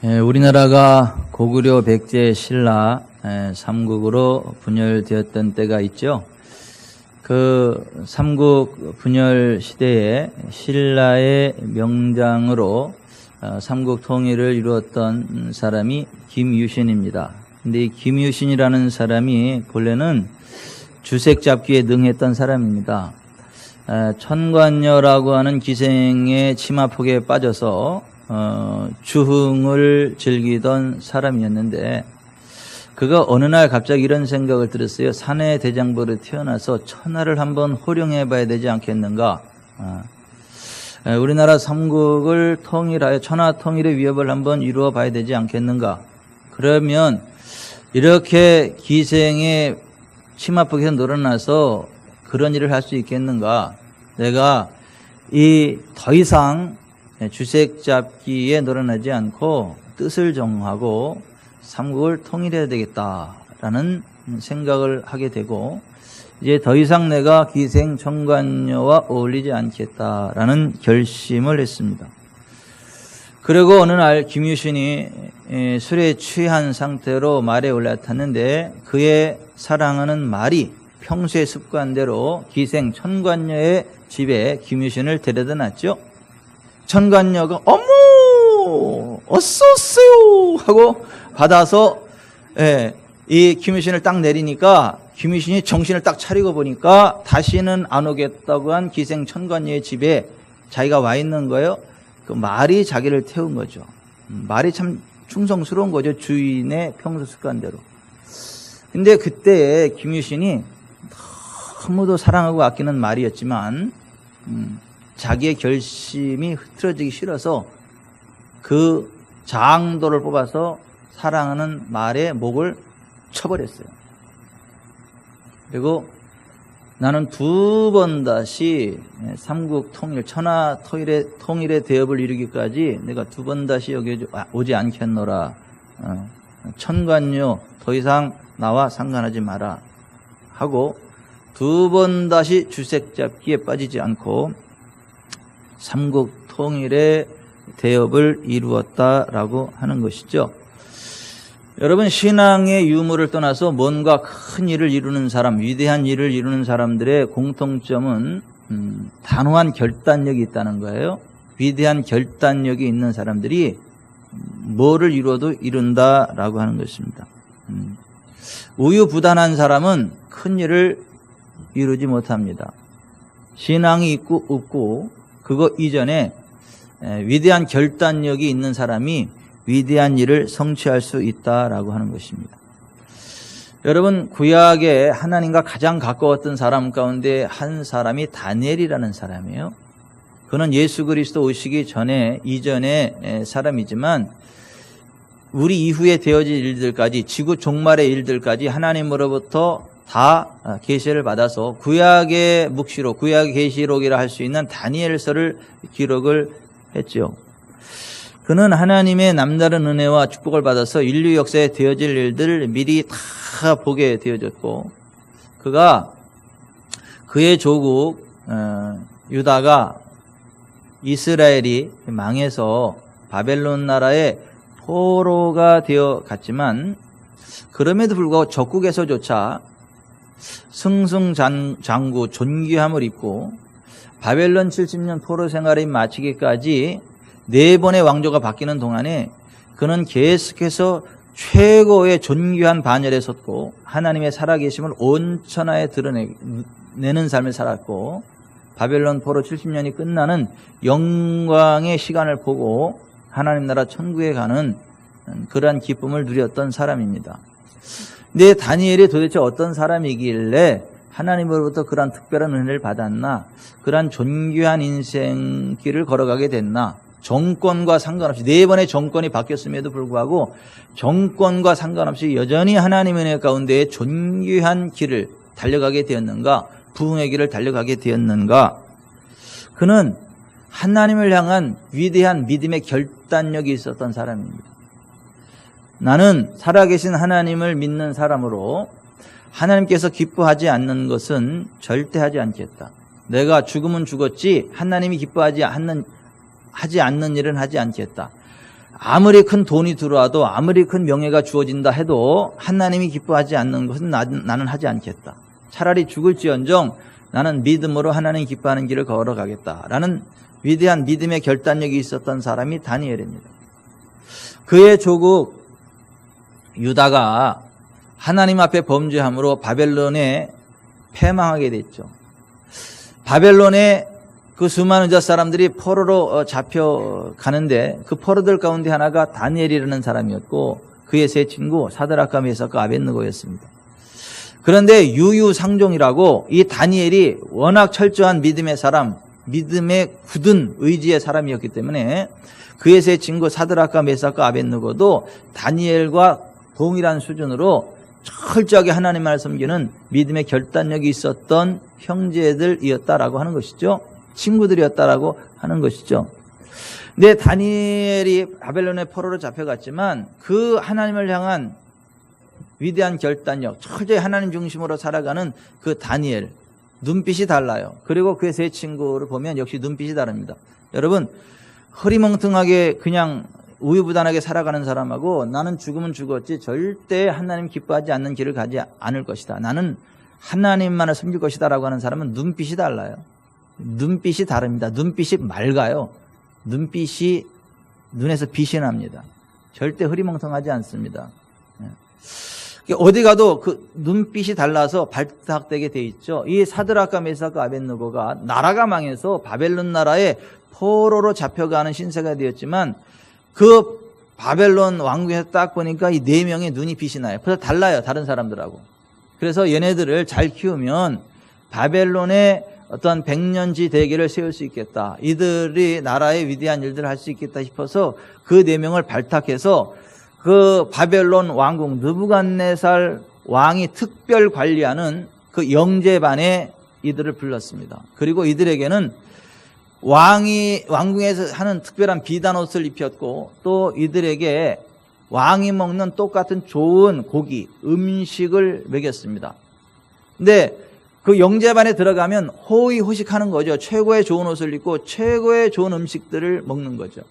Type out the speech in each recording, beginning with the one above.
우리나라가 고구려 백제 신라 삼국으로 분열되었던 때가 있죠. 그 삼국 분열 시대에 신라의 명장으로 삼국 통일을 이루었던 사람이 김유신입니다. 근데 이 김유신이라는 사람이 본래는 주색 잡기에 능했던 사람입니다. 천관녀라고 하는 기생의 치마폭에 빠져서 주흥을 즐기던 사람이었는데, 그가 어느 날 갑자기 이런 생각을 들었어요. 사내 대장부로 태어나서 천하를 한번 호령해 봐야 되지 않겠는가. 우리나라 삼국을 통일하여 천하 통일의 위협을 한번 이루어 봐야 되지 않겠는가. 그러면 이렇게 기생의 치마폭에서 놀아나서 그런 일을 할 수 있겠는가. 내가 더 이상 주색 잡기에 놀아나지 않고 뜻을 정하고 삼국을 통일해야 되겠다라는 생각을 하게 되고, 이제 더 이상 내가 기생 천관녀와 어울리지 않겠다라는 결심을 했습니다. 그리고 어느 날 김유신이 술에 취한 상태로 말에 올라탔는데, 그의 사랑하는 말이 평소의 습관대로 기생 천관녀의 집에 김유신을 데려다 놨죠. 천관녀가 어머 어서오세요 하고 받아서 이 김유신을 딱 내리니까, 김유신이 정신을 딱 차리고 보니까 다시는 안 오겠다고 한 기생 천관녀의 집에 자기가 와 있는 거예요. 그 말이 자기를 태운 거죠. 말이 참 충성스러운 거죠, 주인의 평소 습관대로. 근데 그때 김유신이 너무도 사랑하고 아끼는 말이었지만 자기의 결심이 흐트러지기 싫어서 그 장도를 뽑아서 사랑하는 말의 목을 쳐버렸어요. 그리고 나는 두 번 다시 삼국 통일, 천하 통일의 대업을 이루기까지 내가 두 번 다시 여기 오지 않겠노라. 천관녀 더 이상 나와 상관하지 마라 하고 두 번 다시 주색 잡기에 빠지지 않고 삼국 통일의 대업을 이루었다라고 하는 것이죠. 여러분, 신앙의 유무를 떠나서 뭔가 큰 일을 이루는 사람, 위대한 일을 이루는 사람들의 공통점은 단호한 결단력이 있다는 거예요. 위대한 결단력이 있는 사람들이 뭐를 이루어도 이룬다라고 하는 것입니다. 우유부단한 사람은 큰 일을 이루지 못합니다. 신앙이 있고 없고 그거 이전에 위대한 결단력이 있는 사람이 위대한 일을 성취할 수 있다라고 하는 것입니다. 여러분, 구약에 하나님과 가장 가까웠던 사람 가운데 한 사람이 다니엘이라는 사람이에요. 그는 예수 그리스도 오시기 이전의 사람이지만 우리 이후에 되어질 일들까지, 지구 종말의 일들까지 하나님으로부터 다 계시를 받아서 구약의 묵시록, 구약의 계시록이라 할 수 있는 다니엘서를 기록을 했죠. 그는 하나님의 남다른 은혜와 축복을 받아서 인류 역사에 되어질 일들을 미리 다 보게 되어졌고, 그가 그의 조국 유다가 이스라엘이 망해서 바벨론 나라의 포로가 되어 갔지만, 그럼에도 불구하고 적국에서조차 승승장구 존귀함을 입고 바벨론 70년 포로 생활을 마치기까지 4번의 왕조가 바뀌는 동안에 그는 계속해서 최고의 존귀한 반열에 섰고 하나님의 살아계심을 온 천하에 드러내는 삶을 살았고, 바벨론 포로 70년이 끝나는 영광의 시간을 보고 하나님 나라 천국에 가는 그러한 기쁨을 누렸던 사람입니다. 근데 다니엘이 도대체 어떤 사람이길래 하나님으로부터 그러한 특별한 은혜를 받았나, 그러한 존귀한 인생길을 걸어가게 됐나. 정권과 상관없이 4번의 정권이 바뀌었음에도 불구하고 정권과 상관없이 여전히 하나님의 은혜 가운데 존귀한 길을 달려가게 되었는가, 부흥의 길을 달려가게 되었는가. 그는 하나님을 향한 위대한 믿음의 결단력이 있었던 사람입니다. 나는 살아계신 하나님을 믿는 사람으로 하나님께서 기뻐하지 않는 것은 절대 하지 않겠다. 내가 죽으면 죽었지 하나님이 기뻐하지 않는 일은 하지 않겠다. 아무리 큰 돈이 들어와도 아무리 큰 명예가 주어진다 해도 하나님이 기뻐하지 않는 것은 나는 하지 않겠다. 차라리 죽을지언정 나는 믿음으로 하나님 기뻐하는 길을 걸어가겠다라는 위대한 믿음의 결단력이 있었던 사람이 다니엘입니다. 그의 조국 유다가 하나님 앞에 범죄함으로 바벨론에 패망하게 됐죠. 바벨론에 그 수많은 저 사람들이 포로로 잡혀가는데 그 포로들 가운데 하나가 다니엘이라는 사람이었고 그의 세 친구 사드락과 메삭과 아벳느고였습니다. 그런데 유유상종이라고 이 다니엘이 워낙 철저한 믿음의 사람, 믿음의 굳은 의지의 사람이었기 때문에 그의 세 친구 사드락과 메삭과 아벳느고도 다니엘과 동일한 수준으로 철저하게 하나님을 섬기는 믿음의 결단력이 있었던 형제들이었다라고 하는 것이죠. 친구들이었다라고 하는 것이죠. 근데 다니엘이 바벨론의 포로로 잡혀갔지만 그 하나님을 향한 위대한 결단력, 철저히 하나님 중심으로 살아가는 그 다니엘, 눈빛이 달라요. 그리고 그의 세 친구를 보면 역시 눈빛이 다릅니다. 여러분, 허리멍텅하게 그냥 우유부단하게 살아가는 사람하고 나는 죽으면 죽었지 절대 하나님 기뻐하지 않는 길을 가지 않을 것이다. 나는 하나님만을 섬길 것이다 라고 하는 사람은 눈빛이 달라요. 눈빛이 다릅니다. 눈빛이 맑아요. 눈빛이 눈에서 빛이 납니다. 절대 흐리멍텅하지 않습니다. 어디 가도 그 눈빛이 달라서 발탁되게 돼 있죠. 이 사드락과 메삭과 아벳느고가 나라가 망해서 바벨론 나라의 포로로 잡혀가는 신세가 되었지만 그 바벨론 왕국에서 딱 보니까 이 네 명의 눈이 빛이 나요. 그래서 달라요. 다른 사람들하고. 그래서 얘네들을 잘 키우면 바벨론의 어떤 백년지 대계를 세울 수 있겠다. 이들이 나라의 위대한 일들을 할 수 있겠다 싶어서 그 네 명을 발탁해서 그 바벨론 왕국 느부갓네살 왕이 특별 관리하는 그 영제반에 이들을 불렀습니다. 그리고 이들에게는 왕궁에서 하는 특별한 비단 옷을 입혔고 또 이들에게 왕이 먹는 똑같은 좋은 고기, 음식을 먹였습니다. 근데 그 영제반에 들어가면 호의호식하는 거죠. 최고의 좋은 옷을 입고 최고의 좋은 음식들을 먹는 거죠.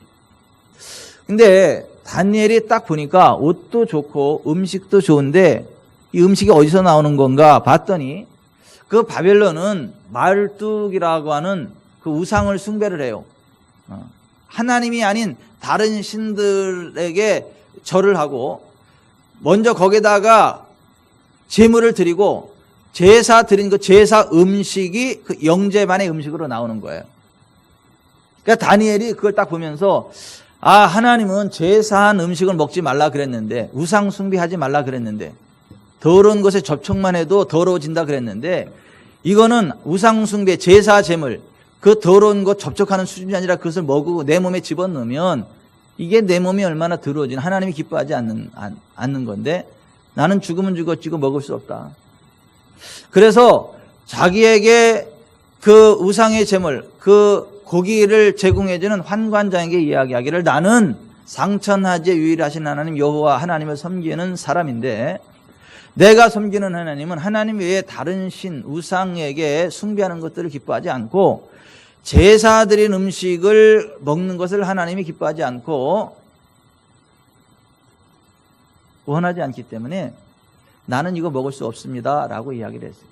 근데 다니엘이 딱 보니까 옷도 좋고 음식도 좋은데 이 음식이 어디서 나오는 건가 봤더니 그 바벨론은 말뚝이라고 하는 그 우상을 숭배를 해요. 하나님이 아닌 다른 신들에게 절을 하고 먼저 거기다가 제물을 드리고 제사 드린 그 제사 음식이 그 영제반의 음식으로 나오는 거예요. 그러니까 다니엘이 그걸 딱 보면서 하나님은 제사한 음식을 먹지 말라 그랬는데 우상 숭배하지 말라 그랬는데 더러운 것에 접촉만 해도 더러워진다 그랬는데 이거는 우상 숭배 제사 제물 그 더러운 것 접촉하는 수준이 아니라 그것을 먹고 내 몸에 집어넣으면 이게 내 몸이 얼마나 더러워지나 하나님이 기뻐하지 않는 건데 나는 죽으면 죽었지고 먹을 수 없다. 그래서 자기에게 그 우상의 제물 그 고기를 제공해주는 환관장에게 이야기하기를 나는 상천하지에 유일하신 하나님 여호와 하나님을 섬기는 사람인데 내가 섬기는 하나님은 하나님 외에 다른 신 우상에게 숭배하는 것들을 기뻐하지 않고 제사 드린 음식을 먹는 것을 하나님이 기뻐하지 않고 원하지 않기 때문에 나는 이거 먹을 수 없습니다 라고 이야기를 했어요.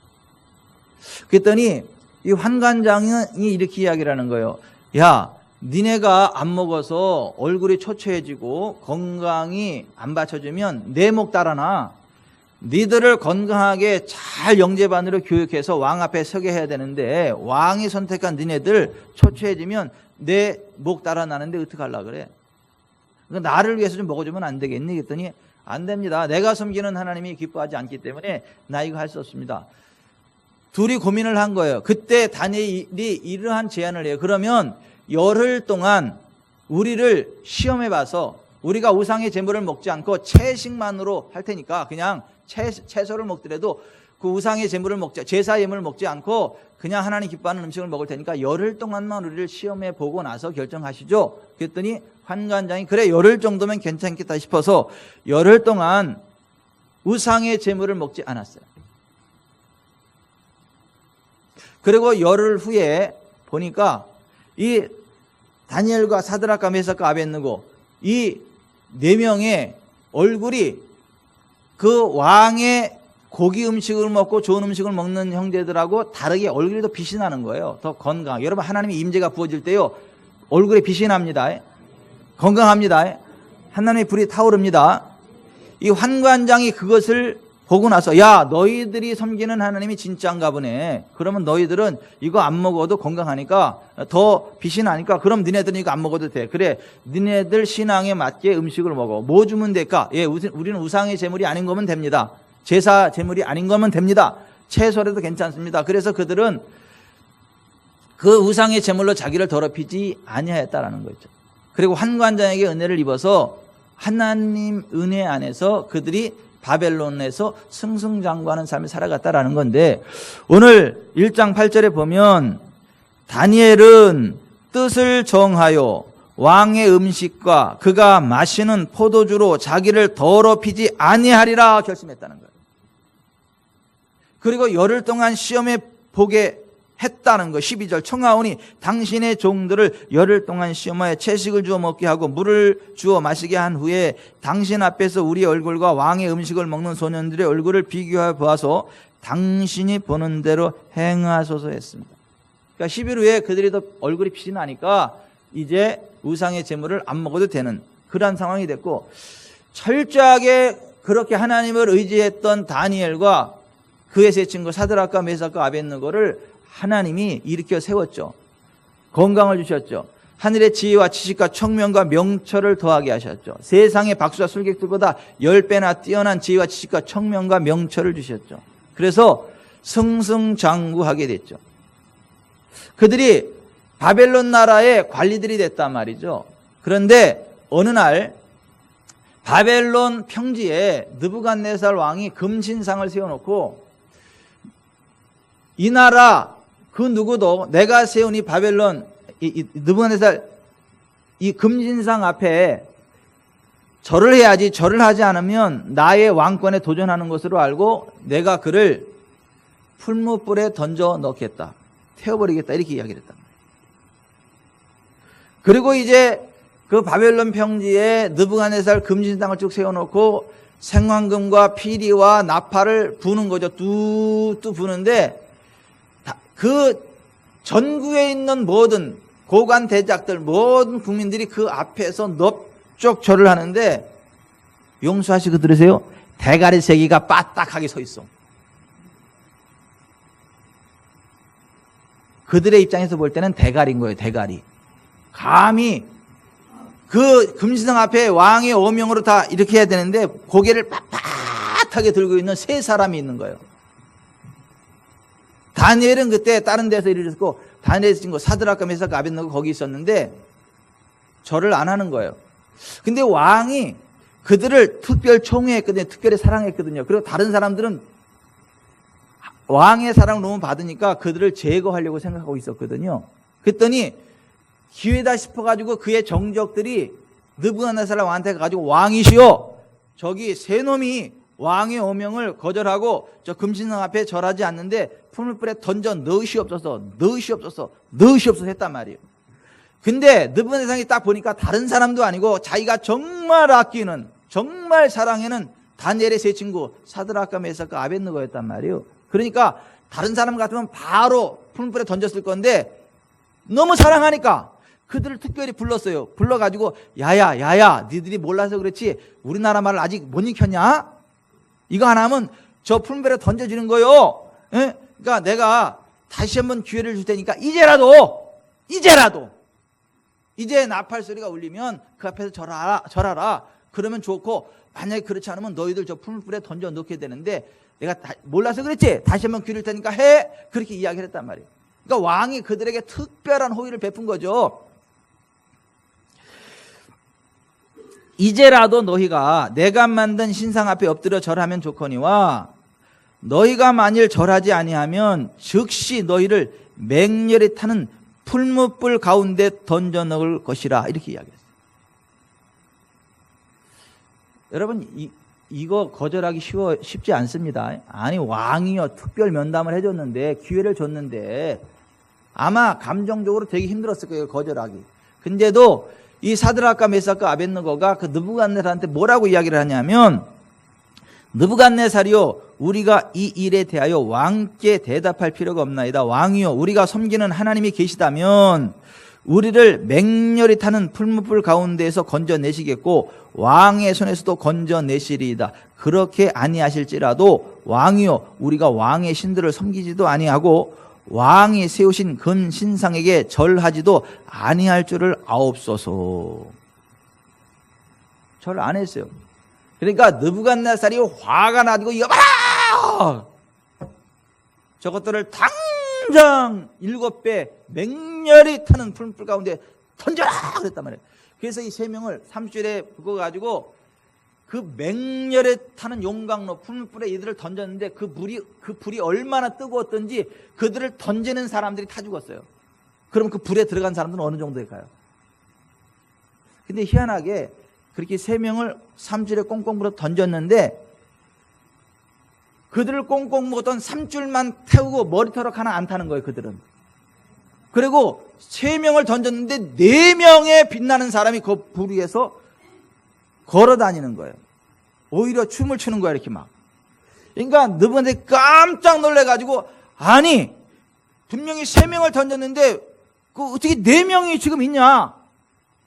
그랬더니 이 환관장이 이렇게 이야기를 하는 거예요. 야, 니네가 안 먹어서 얼굴이 초췌해지고 건강이 안 받쳐주면 내 목 따라나. 니들을 건강하게 잘 영제반으로 교육해서 왕 앞에 서게 해야 되는데 왕이 선택한 니네들 초췌해지면 내 목 따라나는데 어떡하려고 그래. 그러니까 나를 위해서 좀 먹어주면 안 되겠니? 그랬더니 안 됩니다. 내가 섬기는 하나님이 기뻐하지 않기 때문에 나 이거 할 수 없습니다. 둘이 고민을 한 거예요. 그때 다니엘이 이러한 제안을 해요. 그러면 열흘 동안 우리를 시험해봐서 우리가 우상의 제물을 먹지 않고 채식만으로 할 테니까 그냥 채소를 먹더라도 그 우상의 제물을 제사 예물을 먹지 않고 그냥 하나님 기뻐하는 음식을 먹을 테니까 열흘 동안만 우리를 시험해 보고 나서 결정하시죠. 그랬더니 환관장이 그래 열흘 정도면 괜찮겠다 싶어서 열흘 동안 우상의 제물을 먹지 않았어요. 그리고 열흘 후에 보니까 이 다니엘과 사드락과 메삭과 아벳느고 이 4명의 얼굴이 그 왕의 고기 음식을 먹고 좋은 음식을 먹는 형제들하고 다르게 얼굴이 더 빛이 나는 거예요. 더 건강. 여러분, 하나님의 임재가 부어질 때요, 얼굴에 빛이 납니다. 건강합니다. 하나님의 불이 타오릅니다. 이 환관장이 그것을 보고 나서, 야, 너희들이 섬기는 하나님이 진짜인가 보네. 그러면 너희들은 이거 안 먹어도 건강하니까, 더 빛이 나니까, 그럼 너네들은 이거 안 먹어도 돼. 그래, 너네들 신앙에 맞게 음식을 먹어. 뭐 주면 될까? 예, 우리는 우상의 제물이 아닌 거면 됩니다. 제사 제물이 아닌 거면 됩니다. 채소라도 괜찮습니다. 그래서 그들은 그 우상의 제물로 자기를 더럽히지 아니하였다라는 거죠. 그리고 환관장에게 은혜를 입어서 하나님 은혜 안에서 그들이 바벨론에서 승승장구하는 삶을 살아갔다라는 건데, 오늘 1장 8절에 보면 다니엘은 뜻을 정하여 왕의 음식과 그가 마시는 포도주로 자기를 더럽히지 아니하리라 결심했다는 거예요. 그리고 열흘 동안 시험에 보게 했다는 거. 12절, 청하오니 당신의 종들을 열흘 동안 시험하여 채식을 주어 먹게 하고 물을 주어 마시게 한 후에 당신 앞에서 우리 얼굴과 왕의 음식을 먹는 소년들의 얼굴을 비교해 보아서 당신이 보는 대로 행하소서 했습니다. 그러니까 10일 후에 그들이 더 얼굴이 빛이 나니까 이제 우상의 제물을 안 먹어도 되는 그러한 상황이 됐고, 철저하게 그렇게 하나님을 의지했던 다니엘과 그의 세 친구 사드락과 메삭과 아벳느고를 하나님이 일으켜 세웠죠. 건강을 주셨죠. 하늘의 지혜와 지식과 청명과 명철을 더하게 하셨죠. 세상의 박수와 술객들보다 10배나 뛰어난 지혜와 지식과 청명과 명철을 주셨죠. 그래서 승승장구하게 됐죠. 그들이 바벨론 나라의 관리들이 됐단 말이죠. 그런데 어느 날 바벨론 평지에 느부갓네살 왕이 금신상을 세워놓고, 이 나라 그 누구도 내가 세운 이 바벨론 느부갓네살 이 금신상 앞에 절을 해야지, 절을 하지 않으면 나의 왕권에 도전하는 것으로 알고 내가 그를 풀무불에 던져 넣겠다, 태워버리겠다, 이렇게 이야기를 했단 말이에요. 그리고 이제 그 바벨론 평지에 느부갓네살 금신상을 쭉 세워놓고 생황금과 피리와 나팔을 부는 거죠. 뚜뚜 부는데, 그 전국에 있는 모든 고관 대작들, 모든 국민들이 그 앞에서 넙죽 절을 하는데, 용수하시고 들으세요. 대가리 3개가 빠딱하게 서 있어. 그들의 입장에서 볼 때는 대가리인 거예요. 대가리. 감히 그 금신상 앞에 왕의 오명으로 다 이렇게 해야 되는데 고개를 빳빳하게 들고 있는 3사람이 있는 거예요. 다니엘은 그때 다른 데서 일을 했고, 다니엘의 친구 사드락과 메삭과 아벳느고 거기 있었는데 절을 안 하는 거예요. 근데 왕이 그들을 특별 총회했거든요. 특별히 사랑했거든요. 그리고 다른 사람들은 왕의 사랑을 너무 받으니까 그들을 제거하려고 생각하고 있었거든요. 그랬더니 기회다 싶어가지고 그의 정적들이 느부갓네살 왕한테 가가지고, 왕이시여, 저기 세 놈이 왕의 오명을 거절하고 저 금신상 앞에 절하지 않는데 풀무불에 던져 넣으시옵소서, 넣으시옵소서, 넣으시옵소서 했단 말이에요. 근데 느부갓네살이 딱 보니까 다른 사람도 아니고 자기가 정말 아끼는, 정말 사랑하는 다니엘의 세 친구 사드락과 메삭과 아벳느고였단 말이에요. 그러니까 다른 사람 같으면 바로 풀무불에 던졌을 건데 너무 사랑하니까 그들을 특별히 불렀어요. 불러가지고 야야 니들이 몰라서 그렇지 우리나라 말을 아직 못 익혔냐? 이거 하나 하면 저 풀무불에 던져주는 거요. 예? 그러니까 내가 다시 한번 기회를 줄 테니까 이제라도 이제 나팔 소리가 울리면 그 앞에서 절하라. 그러면 좋고, 만약에 그렇지 않으면 너희들 저 풀무불에 던져 넣게 되는데 내가 몰라서 그랬지? 다시 한번 기회를 줄 테니까 해. 그렇게 이야기를 했단 말이에요. 그러니까 왕이 그들에게 특별한 호의를 베푼 거죠. 이제라도 너희가 내가 만든 신상 앞에 엎드려 절하면 좋거니와 너희가 만일 절하지 아니하면 즉시 너희를 맹렬히 타는 풀무불 가운데 던져 넣을 것이라, 이렇게 이야기했어요. 여러분, 이거 거절하기 쉽지 않습니다. 아니, 왕이요 특별 면담을 해줬는데, 기회를 줬는데 아마 감정적으로 되게 힘들었을 거예요, 거절하기. 근데도 이 사드락과 메삭과 아벳느고가 그 느부갓네살한테 뭐라고 이야기를 하냐면, 느부갓네살이요, 우리가 이 일에 대하여 왕께 대답할 필요가 없나이다. 왕이요, 우리가 섬기는 하나님이 계시다면 우리를 맹렬히 타는 풀무불 가운데에서 건져내시겠고 왕의 손에서도 건져내시리이다. 그렇게 아니하실지라도 왕이요, 우리가 왕의 신들을 섬기지도 아니하고 왕이 세우신 금 신상에게 절하지도 아니할 줄을 아옵소서. 절 안 했어요. 그러니까 느부갓네살이 화가 나고, 여봐라! 저것들을 당장 7배 맹렬히 타는 풀무불 가운데 던져라! 그랬단 말이에요. 그래서 이 3명을 30줄에 묶어가지고 그 맹렬히 타는 용광로 풀무불에 이들을 던졌는데 그 불이 얼마나 뜨거웠던지 그들을 던지는 사람들이 타 죽었어요. 그럼 그 불에 들어간 사람들은 어느 정도 될까요? 근데 희한하게 그렇게 3명을 3줄에 꽁꽁 물어 던졌는데 그들을 꽁꽁 묶었던 3줄만 태우고 머리털어 하나 안 타는 거예요, 그들은. 그리고 3명을 던졌는데 4명의 빛나는 사람이 그 불 위에서 걸어 다니는 거예요. 오히려 춤을 추는 거야, 이렇게 막. 그러니까 느부갓네살이 깜짝 놀래가지고, 아니, 분명히 3명을 던졌는데 그 어떻게 4명이 지금 있냐?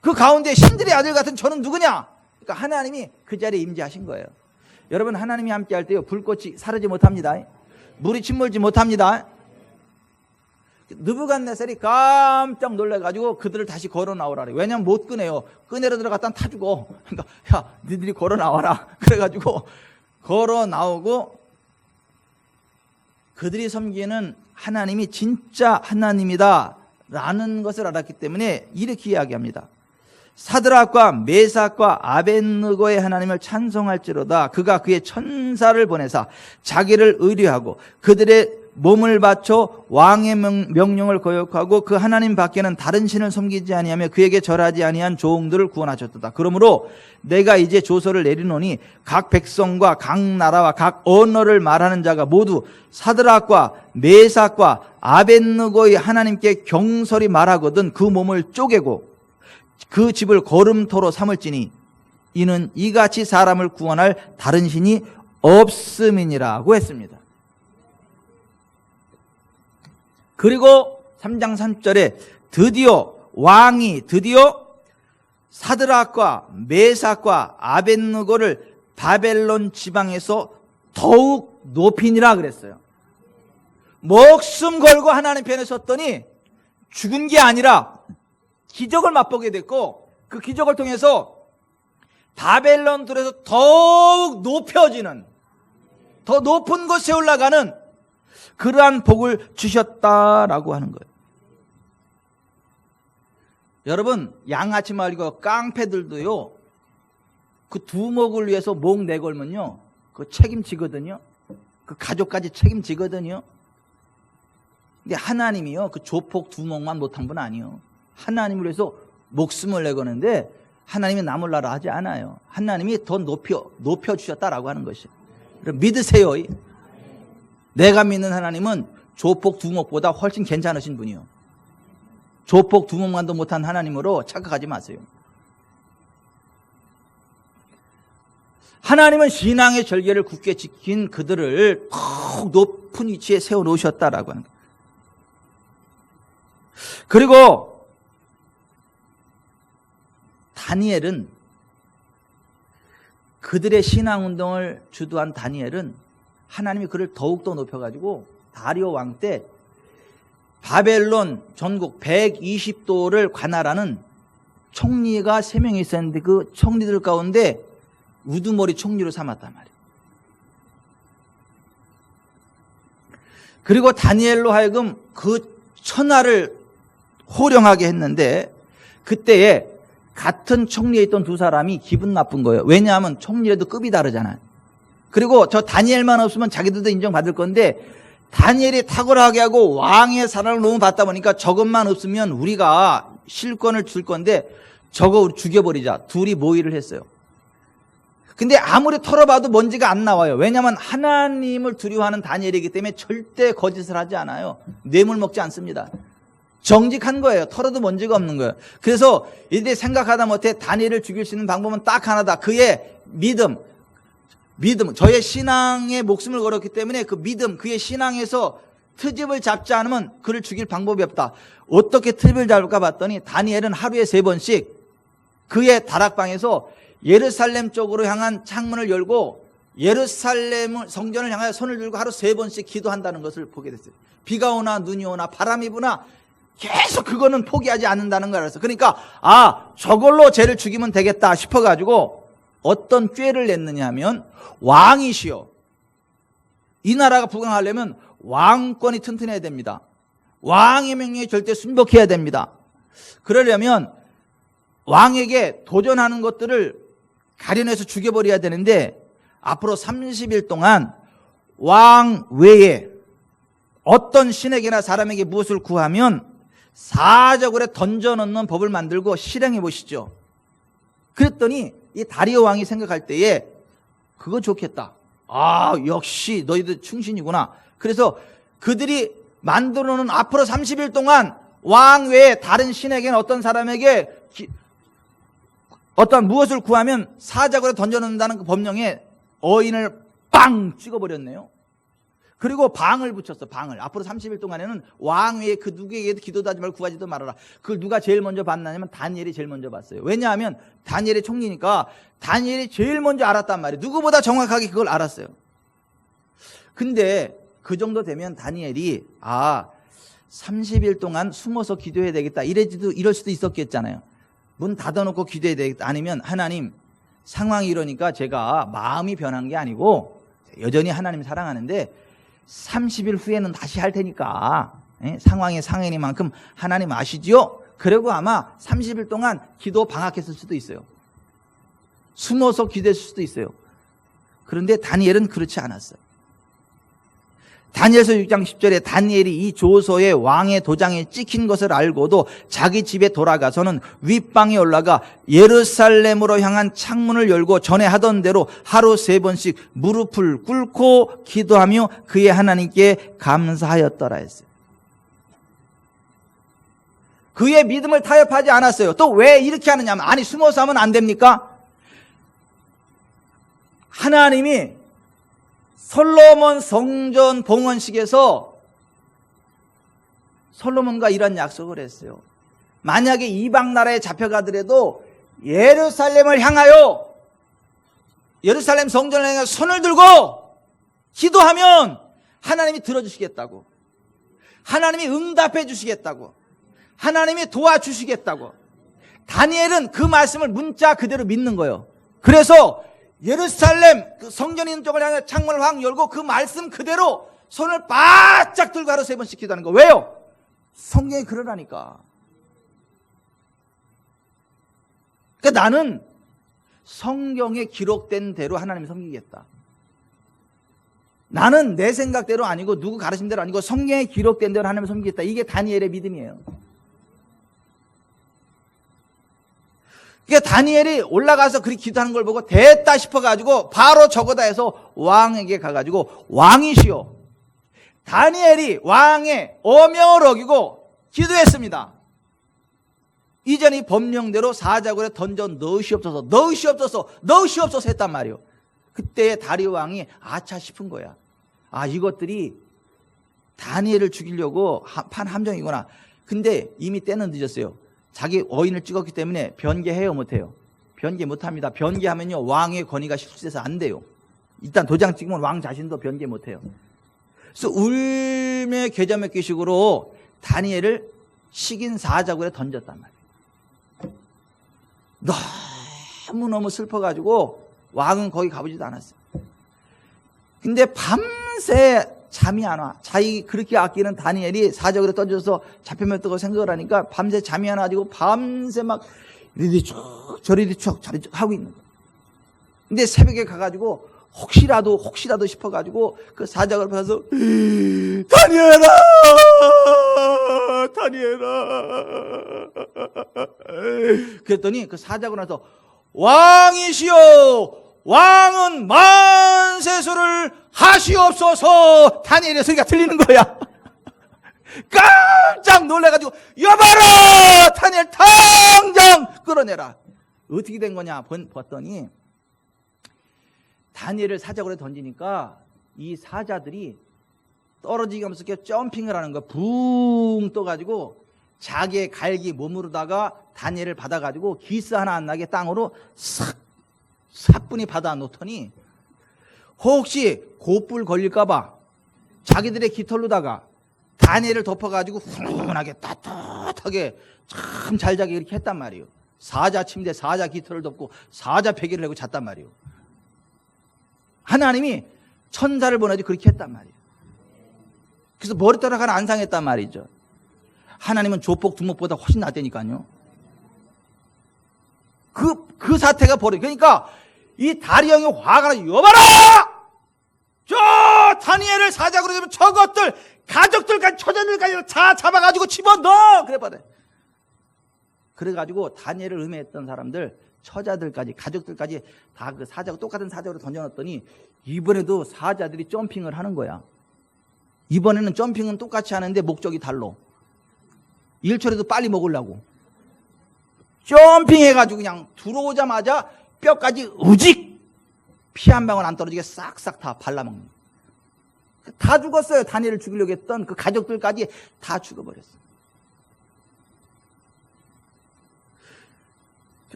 그 가운데 신들의 아들 같은 저는 누구냐? 그러니까 하나님이 그 자리에 임재하신 거예요. 여러분, 하나님이 함께 할 때요, 불꽃이 사르지 못합니다. 물이 침몰지 못합니다. 느부갓네살이 깜짝 놀라가지고 그들을 다시 걸어 나오라 그래요. 왜냐면 못 끄네요. 끄내러 들어갔다 타 죽어. 그러니까 야, 니들이 걸어 나와라. 그래가지고 걸어 나오고 그들이 섬기는 하나님이 진짜 하나님이다 라는 것을 알았기 때문에 이렇게 이야기합니다. 사드락과 메삭과 아벳느고의 하나님을 찬송할지로다. 그가 그의 천사를 보내사 자기를 의뢰하고 그들의 몸을 바쳐 왕의 명령을 거역하고 그 하나님 밖에는 다른 신을 섬기지 아니하며 그에게 절하지 아니한 종들을 구원하셨도다. 그러므로 내가 이제 조서를 내리노니 각 백성과 각 나라와 각 언어를 말하는 자가 모두 사드락과 메삭과 아벳느고의 하나님께 경솔히 말하거든 그 몸을 쪼개고 그 집을 거름토로 삼을지니 이는 이같이 사람을 구원할 다른 신이 없음이니라고 했습니다. 그리고 3장 3절에 왕이 드디어 사드락과 메삭과 아벳느고를 바벨론 지방에서 더욱 높이니라 그랬어요. 목숨 걸고 하나님 편에 섰더니 죽은 게 아니라 기적을 맛보게 됐고 그 기적을 통해서 바벨론 들에서 더욱 높여지는, 더 높은 곳에 올라가는 그러한 복을 주셨다라고 하는 거예요. 여러분, 양아치 말고 깡패들도요, 그 두목을 위해서 목 내걸면요, 그 책임지거든요. 그 가족까지 책임지거든요. 근데 하나님이요, 그 조폭 두목만 못한 분 아니에요. 하나님을 위해서 목숨을 내거는데 하나님이 나몰라라 하지 않아요. 하나님이 더 높여주셨다라고 하는 것이에요. 믿으세요. 내가 믿는 하나님은 조폭 두목보다 훨씬 괜찮으신 분이요. 조폭 두목만도 못한 하나님으로 착각하지 마세요. 하나님은 신앙의 절개를 굳게 지킨 그들을 더욱 높은 위치에 세워놓으셨다라고 하는 거예요. 그리고 다니엘은, 그들의 신앙운동을 주도한 다니엘은 하나님이 그를 더욱더 높여가지고 다리오 왕 때 바벨론 전국 120도를 관할하는 총리가 3명이 있었는데 그 총리들 가운데 우두머리 총리로 삼았단 말이에요. 그리고 다니엘로 하여금 그 천하를 호령하게 했는데 그때에 같은 총리에 있던 두 사람이 기분 나쁜 거예요. 왜냐하면 총리라도 급이 다르잖아요. 그리고 저 다니엘만 없으면 자기들도 인정받을 건데 다니엘이 탁월하게 하고 왕의 사랑을 너무 받다 보니까 저것만 없으면 우리가 실권을 줄 건데 저거 우리 죽여버리자. 둘이 모의를 했어요. 근데 아무리 털어봐도 먼지가 안 나와요. 왜냐하면 하나님을 두려워하는 다니엘이기 때문에 절대 거짓을 하지 않아요. 뇌물 먹지 않습니다. 정직한 거예요. 털어도 먼지가 없는 거예요. 그래서 이들이 생각하다 못해 다니엘을 죽일 수 있는 방법은 딱 하나다. 그의 믿음, 저의 신앙에 목숨을 걸었기 때문에 그 믿음, 그의 신앙에서 트집을 잡지 않으면 그를 죽일 방법이 없다. 어떻게 트집을 잡을까 봤더니 다니엘은 하루에 3번씩 그의 다락방에서 예루살렘 쪽으로 향한 창문을 열고 예루살렘 성전을 향하여 손을 들고 하루 3번씩 기도한다는 것을 보게 됐어요. 비가 오나 눈이 오나 바람이 부나 계속 그거는 포기하지 않는다는 걸 알았어요. 그러니까 저걸로 쟤를 죽이면 되겠다 싶어가지고 어떤 꾀를 냈느냐 하면, 왕이시여, 이 나라가 부강하려면 왕권이 튼튼해야 됩니다. 왕의 명령에 절대 순복해야 됩니다. 그러려면 왕에게 도전하는 것들을 가려내서 죽여버려야 되는데 앞으로 30일 동안 왕 외에 어떤 신에게나 사람에게 무엇을 구하면 사적으로 던져넣는 법을 만들고 실행해 보시죠. 그랬더니 이 다리오 왕이 생각할 때에 그거 좋겠다. 역시 너희들 충신이구나. 그래서 그들이 만들어 놓은 앞으로 30일 동안 왕 외에 다른 신에게는 어떤 사람에게 어떤 무엇을 구하면 사적으로 던져놓는다는 그 법령에 어인을 빵 찍어버렸네요. 그리고 방을 붙였어. 방을. 앞으로 30일 동안에는 왕 외에 그 누구에게도 기도도 하지 말고 구하지도 말아라. 그걸 누가 제일 먼저 봤냐면 다니엘이 제일 먼저 봤어요. 왜냐하면 다니엘이 총리니까 다니엘이 제일 먼저 알았단 말이에요. 누구보다 정확하게 그걸 알았어요. 근데 그 정도 되면 다니엘이 30일 동안 숨어서 기도해야 되겠다 이럴 수도 있었겠잖아요. 문 닫아놓고 기도해야 되겠다. 아니면 하나님, 상황이 이러니까 제가 마음이 변한 게 아니고 여전히 하나님 사랑하는데 30일 후에는 다시 할 테니까 상황의 상해니만큼 하나님 아시지요? 그리고 아마 30일 동안 기도 방학했을 수도 있어요. 숨어서 기도했을 수도 있어요. 그런데 다니엘은 그렇지 않았어요. 다니엘서 6장 10절에 다니엘이 이 조서에 왕의 도장에 찍힌 것을 알고도 자기 집에 돌아가서는 윗방에 올라가 예루살렘으로 향한 창문을 열고 전에 하던 대로 하루 3번씩 무릎을 꿇고 기도하며 그의 하나님께 감사하였더라 했어요. 그의 믿음을 타협하지 않았어요. 또 왜 이렇게 하느냐면, 숨어서 하면 안 됩니까? 하나님이 솔로몬 성전 봉헌식에서 솔로몬과 이런 약속을 했어요. 만약에 이방 나라에 잡혀가더라도 예루살렘을 향하여, 예루살렘 성전을 향하여 손을 들고 기도하면 하나님이 들어주시겠다고, 하나님이 응답해 주시겠다고, 하나님이 도와주시겠다고. 다니엘은 그 말씀을 문자 그대로 믿는 거예요. 그래서 예루살렘 그 성전 있는 쪽을 향해 창문을 확 열고 그 말씀 그대로 손을 바짝 들고 하루 3번씩 기도하는 거. 왜요? 성경이 그러라니까. 그러니까 나는 성경에 기록된 대로 하나님을 섬기겠다. 나는 내 생각대로 아니고 누구 가르침대로 아니고 성경에 기록된 대로 하나님을 섬기겠다. 이게 다니엘의 믿음이에요. 그러니까 다니엘이 올라가서 그렇게 기도하는 걸 보고 됐다 싶어가지고 바로 저거다 해서 왕에게 가가지고, 왕이시여, 다니엘이 왕의 어명을 어기고 기도했습니다. 이전이 법령대로 사자굴에 던져 넣으시옵소서 했단 말이에요. 그때 다리오 왕이 아차 싶은 거야. 이것들이 다니엘을 죽이려고 판 함정이구나. 근데 이미 때는 늦었어요. 자기 어인을 찍었기 때문에 변개해요, 못해요? 변개 못합니다. 변개하면요 왕의 권위가 실수돼서 안 돼요. 일단 도장 찍으면 왕 자신도 변개 못해요. 그래서 울며 겨자 먹기 식으로 다니엘을 식인 사자굴에 던졌단 말이에요. 너무너무 슬퍼가지고 왕은 거기 가보지도 않았어요. 근데 밤새 잠이 안 와. 자기 그렇게 아끼는 다니엘이 사적으로 던져서 잡히면 뜨고 생각을 하니까 밤새 잠이 안 와가지고 밤새 막 이리뒤 쭉 저리뒤 쭉 하고 있는 거예요. 근데 새벽에 가가지고 혹시라도 싶어가지고 그 사적을 봐서 다니엘아 그랬더니 그 사적을 나서, 왕이시여, 왕은 만세수를 하시옵소서. 다니엘의 소리가 들리는 거야. 깜짝 놀래가지고 여봐라! 다니엘 당장 끌어내라. 어떻게 된 거냐 봤더니 다니엘을 사자굴에 던지니까 이 사자들이 떨어지기 없었게 점핑을 하는 거야. 붕 떠가지고 자기의 갈기 몸으로다가 다니엘을 받아가지고 기스 하나 안 나게 땅으로 사뿐히 받아 놓더니 혹시 곧불 걸릴까봐 자기들의 깃털로다가 다니엘을 덮어가지고 훈훈하게 따뜻하게 참 잘 자게 이렇게 했단 말이에요. 사자 침대, 사자 깃털을 덮고 사자 베개를 내고 잤단 말이에요. 하나님이 천사를 보내지 그렇게 했단 말이에요. 그래서 머리카락 하나 안 상했단 말이죠. 하나님은 조폭 두목보다 훨씬 낫다니까요. 그 사태가 벌어요. 그러니까 이 다리형이 화가 나. 여봐라! 저 다니엘을 사자굴에 되면 저것들 가족들까지 처자들까지 다 잡아가지고 집어넣어. 그래 봐라. 그래가지고 다니엘을 음해했던 사람들 처자들까지 가족들까지 다 그 사자고 똑같은 사자로 던져놨더니 이번에도 사자들이 점핑을 하는 거야. 이번에는 점핑은 똑같이 하는데 목적이 달라. 일초라도 빨리 먹으려고 점핑해가지고 그냥 들어오자마자 뼈까지 우직 피 한 방울 안 떨어지게 싹싹 다 발라먹는 거야. 다 죽었어요. 다니엘을 죽이려고 했던 그 가족들까지 다 죽어버렸어요.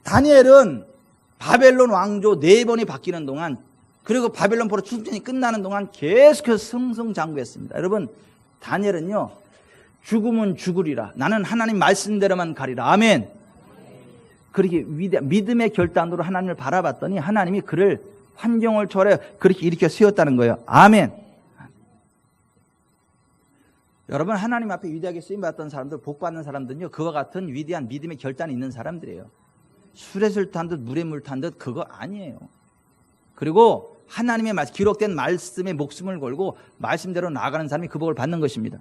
다니엘은 바벨론 왕조 4번이 바뀌는 동안 그리고 바벨론 포로 출전이 끝나는 동안 계속해서 승승장구했습니다. 여러분 다니엘은요 죽으면 죽으리라 나는 하나님 말씀대로만 가리라 아멘. 그렇게 믿음의 결단으로 하나님을 바라봤더니 하나님이 그를 환경을 초월해 그렇게 일으켜 세웠다는 거예요. 아멘. 여러분 하나님 앞에 위대하게 쓰임받았던 사람들 복받는 사람들은요 그와 같은 위대한 믿음의 결단이 있는 사람들이에요. 술에 술 탄 듯 물에 물 탄 듯 그거 아니에요. 그리고 하나님의 기록된 말씀에 목숨을 걸고 말씀대로 나아가는 사람이 그 복을 받는 것입니다.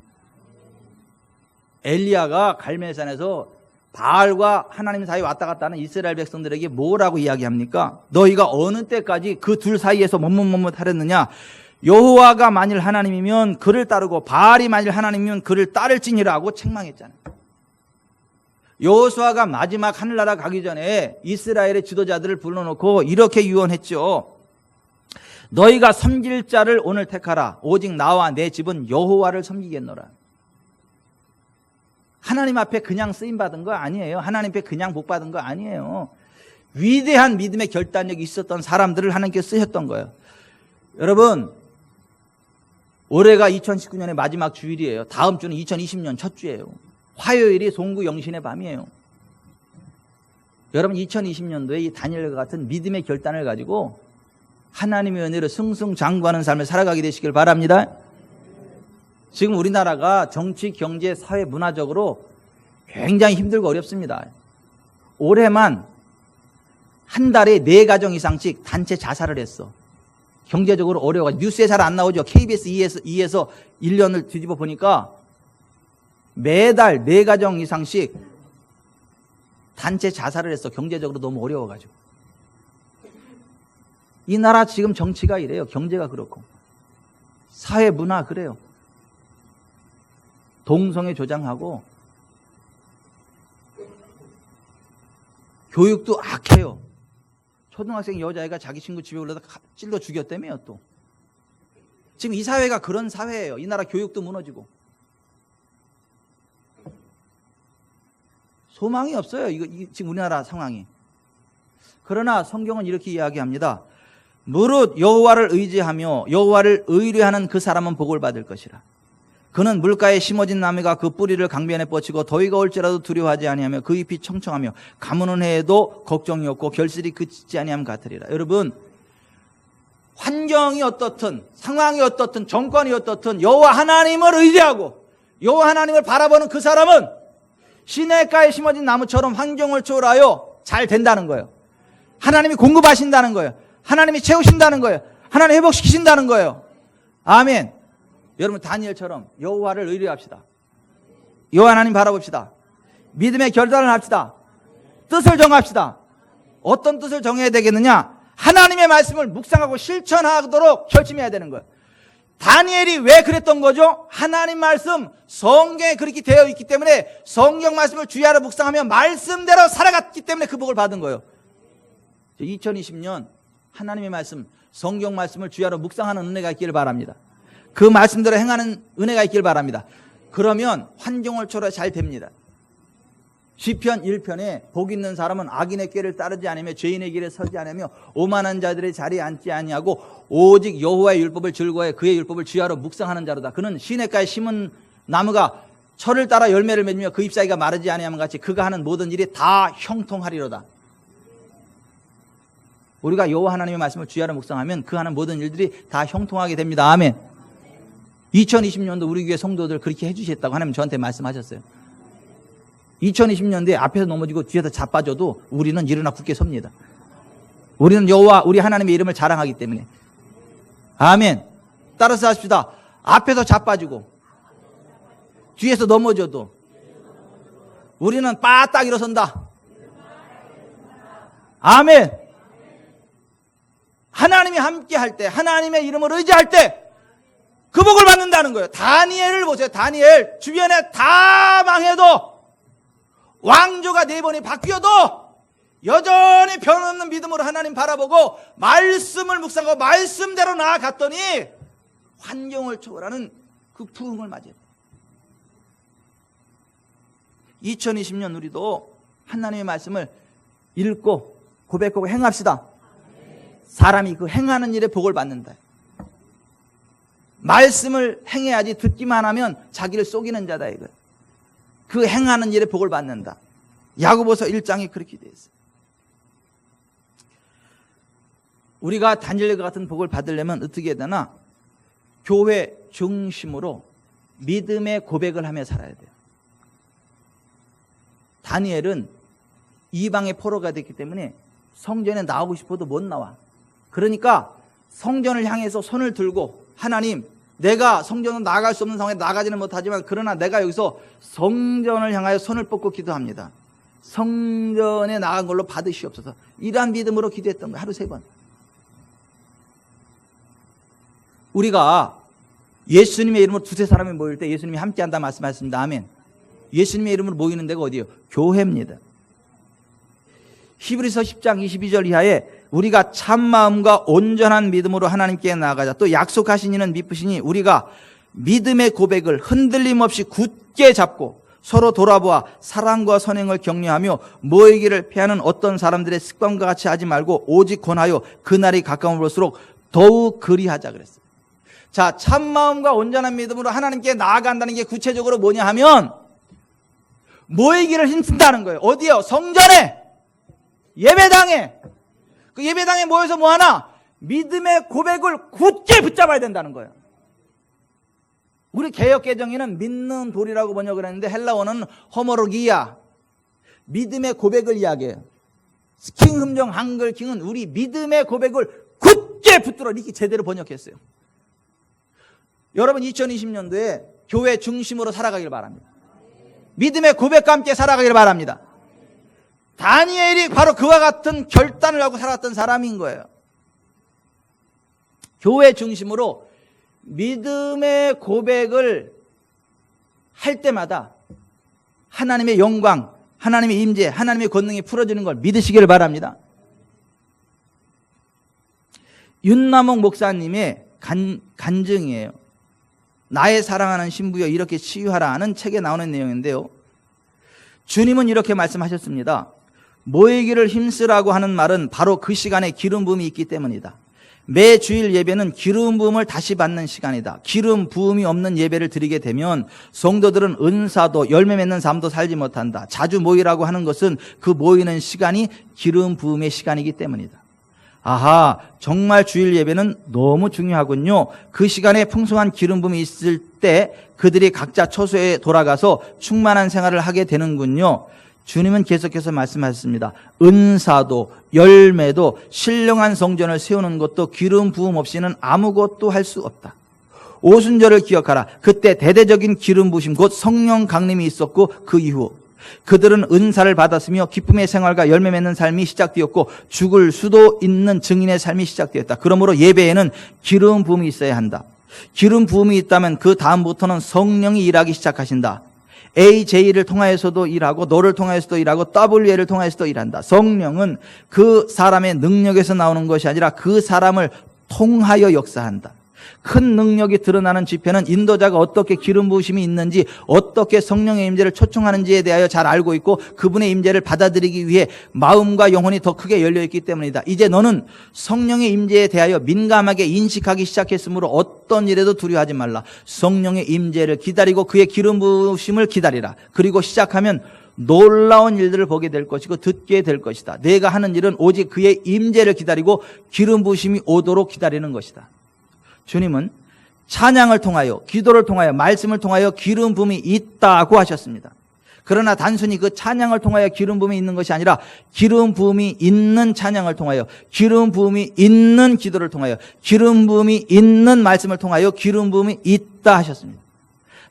엘리야가 갈멜산에서 바알과 하나님 사이에 왔다 갔다 하는 이스라엘 백성들에게 뭐라고 이야기합니까? 너희가 어느 때까지 그 둘 사이에서 머뭇머뭇하렸느냐? 여호와가 만일 하나님이면 그를 따르고 바알이 만일 하나님이면 그를 따를지니라고 책망했잖아요. 여호수아가 마지막 하늘나라 가기 전에 이스라엘의 지도자들을 불러놓고 이렇게 유언했죠. 너희가 섬길 자를 오늘 택하라. 오직 나와 내 집은 여호와를 섬기겠노라. 하나님 앞에 그냥 쓰임받은 거 아니에요. 하나님 앞에 그냥 복받은 거 아니에요. 위대한 믿음의 결단력이 있었던 사람들을 하나님께 쓰셨던 거예요. 여러분 올해가 2019년의 마지막 주일이에요. 다음 주는 2020년 첫 주예요. 화요일이 송구 영신의 밤이에요. 여러분 2020년도에 이 다니엘과 같은 믿음의 결단을 가지고 하나님의 은혜로 승승장구하는 삶을 살아가게 되시길 바랍니다. 지금 우리나라가 정치, 경제, 사회, 문화적으로 굉장히 힘들고 어렵습니다. 올해만 한 달에 4가정 이상씩 단체 자살을 했어. 경제적으로 어려워가지고 뉴스에 잘 안 나오죠. KBS 2에서 1년을 뒤집어 보니까 매달 4가정 이상씩 단체 자살을 했어. 경제적으로 너무 어려워가지고. 이 나라 지금 정치가 이래요. 경제가 그렇고 사회 문화 그래요. 동성애 조장하고 교육도 악해요. 초등학생 여자애가 자기 친구 집에 올라다 찔러 죽였다며요. 또 지금 이 사회가 그런 사회예요. 이 나라 교육도 무너지고 소망이 없어요. 이거 지금 우리나라 상황이. 그러나 성경은 이렇게 이야기합니다. 무릇 여호와를 의지하며 여호와를 의뢰하는 그 사람은 복을 받을 것이라. 그는 물가에 심어진 나무가 그 뿌리를 강변에 뻗치고 더위가 올지라도 두려워하지 아니하며 그 잎이 청청하며 가무는 해에도 걱정이 없고 결실이 그치지 아니함 같으리라. 여러분 환경이 어떻든 상황이 어떻든 정권이 어떻든 여호와 하나님을 의지하고 여호와 하나님을 바라보는 그 사람은 시냇가에 심어진 나무처럼 환경을 초월하여 잘 된다는 거예요. 하나님이 공급하신다는 거예요. 하나님이 채우신다는 거예요. 하나님 회복시키신다는 거예요. 아멘. 여러분 다니엘처럼 여호와를 의뢰합시다. 여호와 하나님 바라봅시다. 믿음의 결단을 합시다. 뜻을 정합시다. 어떤 뜻을 정해야 되겠느냐? 하나님의 말씀을 묵상하고 실천하도록 결심해야 되는 거예요. 다니엘이 왜 그랬던 거죠? 하나님 말씀, 성경에 그렇게 되어 있기 때문에 성경 말씀을 주야로 묵상하며 말씀대로 살아갔기 때문에 그 복을 받은 거예요. 2020년 하나님의 말씀, 성경 말씀을 주야로 묵상하는 은혜가 있기를 바랍니다. 그 말씀대로 행하는 은혜가 있기를 바랍니다. 그러면 환경을 초월해 잘 됩니다. 시편 1편에 복 있는 사람은 악인의 꾀를 따르지 않으며 죄인의 길에 서지 않으며 오만한 자들의 자리에 앉지 아니하고 오직 여호와의 율법을 즐거워해 그의 율법을 주야로 묵상하는 자로다. 그는 시냇가에 심은 나무가 철을 따라 열매를 맺으며 그 잎사귀가 마르지 아니함과 같이 그가 하는 모든 일이 다 형통하리로다. 우리가 여호와 하나님의 말씀을 주야로 묵상하면 그 하는 모든 일들이 다 형통하게 됩니다. 아멘. 2020년도 우리 교회 성도들 그렇게 해주셨다고 하나님 저한테 말씀하셨어요. 2020년도에 앞에서 넘어지고 뒤에서 자빠져도 우리는 일어나 굳게 섭니다. 우리는 여호와 우리 하나님의 이름을 자랑하기 때문에. 아멘. 따라서 하십시다. 앞에서 자빠지고 뒤에서 넘어져도 우리는 빠딱 일어선다. 아멘. 하나님이 함께 할 때, 하나님의 이름을 의지할 때 그 복을 받는다는 거예요. 다니엘을 보세요. 다니엘 주변에 다 망해도 왕조가 4번이 바뀌어도 여전히 변함없는 믿음으로 하나님 바라보고 말씀을 묵상하고 말씀대로 나아갔더니 환경을 초월하는 그 부흥을 맞이했다. 2020년 우리도 하나님의 말씀을 읽고 고백하고 행합시다. 사람이 그 행하는 일에 복을 받는다. 말씀을 행해야지 듣기만 하면 자기를 속이는 자다 이거예요. 그 행하는 일에 복을 받는다. 야고보서 1장이 그렇게 되어 있어요. 우리가 다니엘과 같은 복을 받으려면 어떻게 해야 되나? 교회 중심으로 믿음의 고백을 하며 살아야 돼요. 다니엘은 이방의 포로가 됐기 때문에 성전에 나오고 싶어도 못 나와. 그러니까 성전을 향해서 손을 들고 하나님, 내가 성전으로 나갈 수 없는 상황에 나가지는 못하지만 그러나 내가 여기서 성전을 향하여 손을 뻗고 기도합니다. 성전에 나간 걸로 받으시옵소서. 이러한 믿음으로 기도했던 거예요. 하루 3번. 우리가 예수님의 이름으로 2-3사람이 모일 때 예수님이 함께한다 말씀하셨습니다. 아멘. 예수님의 이름으로 모이는 데가 어디예요? 교회입니다. 히브리서 10장 22절 이하에 우리가 참 마음과 온전한 믿음으로 하나님께 나아가자. 또 약속하신 이는 미쁘시니 우리가 믿음의 고백을 흔들림 없이 굳게 잡고 서로 돌아보아 사랑과 선행을 격려하며 모이기를 피하는 어떤 사람들의 습관과 같이 하지 말고 오직 권하여 그날이 가까울수록 더욱 그리하자 그랬어요. 자, 참 마음과 온전한 믿음으로 하나님께 나아간다는 게 구체적으로 뭐냐 하면 모이기를 힘쓴다는 거예요. 어디요? 성전에, 예배당에. 그 예배당에 모여서 뭐하나? 믿음의 고백을 굳게 붙잡아야 된다는 거예요. 우리 개역개정에는 믿는 돌이라고 번역을 했는데 헬라어는 허머로기야, 믿음의 고백을 이야기해요. 킹흠정 한글 킹은 우리 믿음의 고백을 굳게 붙들어 이렇게 제대로 번역했어요. 여러분 2020년도에 교회 중심으로 살아가길 바랍니다. 믿음의 고백과 함께 살아가길 바랍니다. 다니엘이 바로 그와 같은 결단을 하고 살았던 사람인 거예요. 교회 중심으로 믿음의 고백을 할 때마다 하나님의 영광, 하나님의 임재, 하나님의 권능이 풀어지는 걸 믿으시기를 바랍니다. 윤남옥 목사님의 간증이에요. 나의 사랑하는 신부여 이렇게 치유하라 하는 책에 나오는 내용인데요. 주님은 이렇게 말씀하셨습니다. 모이기를 힘쓰라고 하는 말은 바로 그 시간에 기름 부음이 있기 때문이다. 매 주일 예배는 기름 부음을 다시 받는 시간이다. 기름 부음이 없는 예배를 드리게 되면 성도들은 은사도 열매 맺는 삶도 살지 못한다. 자주 모이라고 하는 것은 그 모이는 시간이 기름 부음의 시간이기 때문이다. 아하, 정말 주일 예배는 너무 중요하군요. 그 시간에 풍성한 기름 부음이 있을 때 그들이 각자 처소에 돌아가서 충만한 생활을 하게 되는군요. 주님은 계속해서 말씀하셨습니다. 은사도 열매도 신령한 성전을 세우는 것도 기름 부음 없이는 아무것도 할 수 없다. 오순절을 기억하라. 그때 대대적인 기름 부으심 곧 성령 강림이 있었고 그 이후 그들은 은사를 받았으며 기쁨의 생활과 열매 맺는 삶이 시작되었고 죽을 수도 있는 증인의 삶이 시작되었다. 그러므로 예배에는 기름 부음이 있어야 한다. 기름 부음이 있다면 그 다음부터는 성령이 일하기 시작하신다. AJ를 통하여서도 일하고 너를 통하여서도 일하고 WL을 통하여서도 일한다. 성령은 그 사람의 능력에서 나오는 것이 아니라 그 사람을 통하여 역사한다. 큰 능력이 드러나는 집회는 인도자가 어떻게 기름 부으심이 있는지, 어떻게 성령의 임재를 초청하는지에 대하여 잘 알고 있고 그분의 임재를 받아들이기 위해 마음과 영혼이 더 크게 열려있기 때문이다. 이제 너는 성령의 임재에 대하여 민감하게 인식하기 시작했으므로 어떤 일에도 두려워하지 말라. 성령의 임재를 기다리고 그의 기름 부으심을 기다리라. 그리고 시작하면 놀라운 일들을 보게 될 것이고 듣게 될 것이다. 내가 하는 일은 오직 그의 임재를 기다리고 기름 부으심이 오도록 기다리는 것이다. 주님은 찬양을 통하여, 기도를 통하여, 말씀을 통하여 기름 부음이 있다고 하셨습니다. 그러나 단순히 그 찬양을 통하여 기름 부음이 있는 것이 아니라 기름 부음이 있는 찬양을 통하여, 기름 부음이 있는 기도를 통하여, 기름 부음이 있는 말씀을 통하여 기름 부음이 있다 하셨습니다.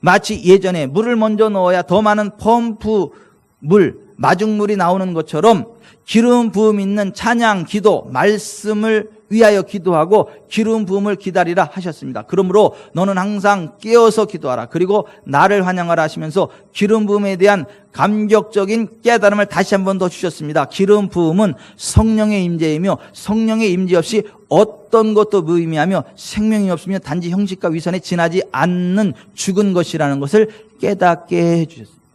마치 예전에 물을 먼저 넣어야 더 많은 펌프 물, 마중물이 나오는 것처럼 기름 부음 있는 찬양, 기도, 말씀을 위하여 기도하고 기름 부음을 기다리라 하셨습니다. 그러므로 너는 항상 깨어서 기도하라. 그리고 나를 환영하라 하시면서 기름 부음에 대한 감격적인 깨달음을 다시 한 번 더 주셨습니다. 기름 부음은 성령의 임재이며 성령의 임재 없이 어떤 것도 무의미하며 생명이 없으며 단지 형식과 위선에 지나지 않는 죽은 것이라는 것을 깨닫게 해주셨습니다.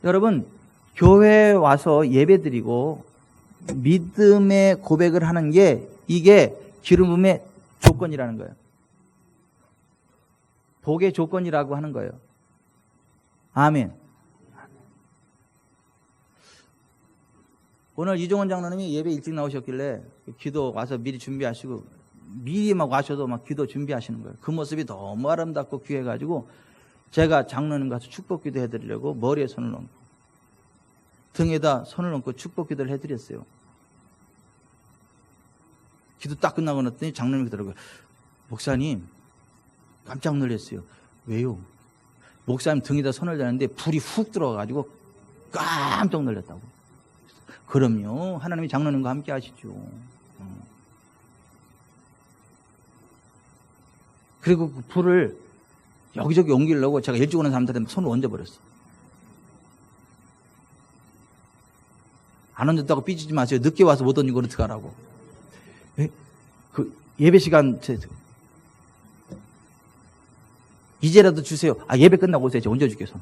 여러분, 교회에 와서 예배드리고 믿음의 고백을 하는 게 이게 기름 부음의 조건이라는 거예요. 복의 조건이라고 하는 거예요. 아멘. 오늘 이종원 장로님이 예배 일찍 나오셨길래 기도 와서 미리 준비하시고 미리 막 와셔도 막 기도 준비하시는 거예요. 그 모습이 너무 아름답고 귀해가지고 제가 장로님 가서 축복 기도 해드리려고 머리에 손을 얹고 등에다 손을 얹고 축복 기도를 해드렸어요. 기도 딱 끝나고 났더니 장로님이 그러더라고요. 목사님, 깜짝 놀랐어요. 왜요? 목사님 등에다 손을 대는데 불이 훅 들어가가지고 깜짝 놀랐다고. 그럼요. 하나님이 장로님과 함께 하시죠. 그리고 그 불을 여기저기 옮기려고 제가 일찍 오는 사람들한테 손을 얹어버렸어요. 안 얹었다고 삐지지 마세요. 늦게 와서 못 얹은 걸 어떡하라고. 그 예배 시간 이제라도 주세요. 예배 끝나고 오세요. 제가 얹어줄게요. 손.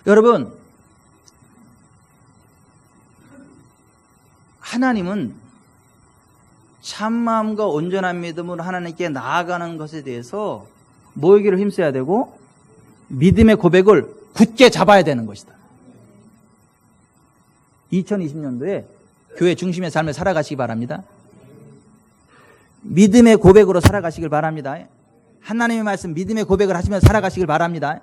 여러분, 하나님은 참마음과 온전한 믿음으로 하나님께 나아가는 것에 대해서 뭐에게를 힘써야 되고 믿음의 고백을 굳게 잡아야 되는 것이다. 2020년도에 교회 중심의 삶을 살아가시기 바랍니다. 믿음의 고백으로 살아가시길 바랍니다. 하나님의 말씀 믿음의 고백을 하시면서 살아가시길 바랍니다.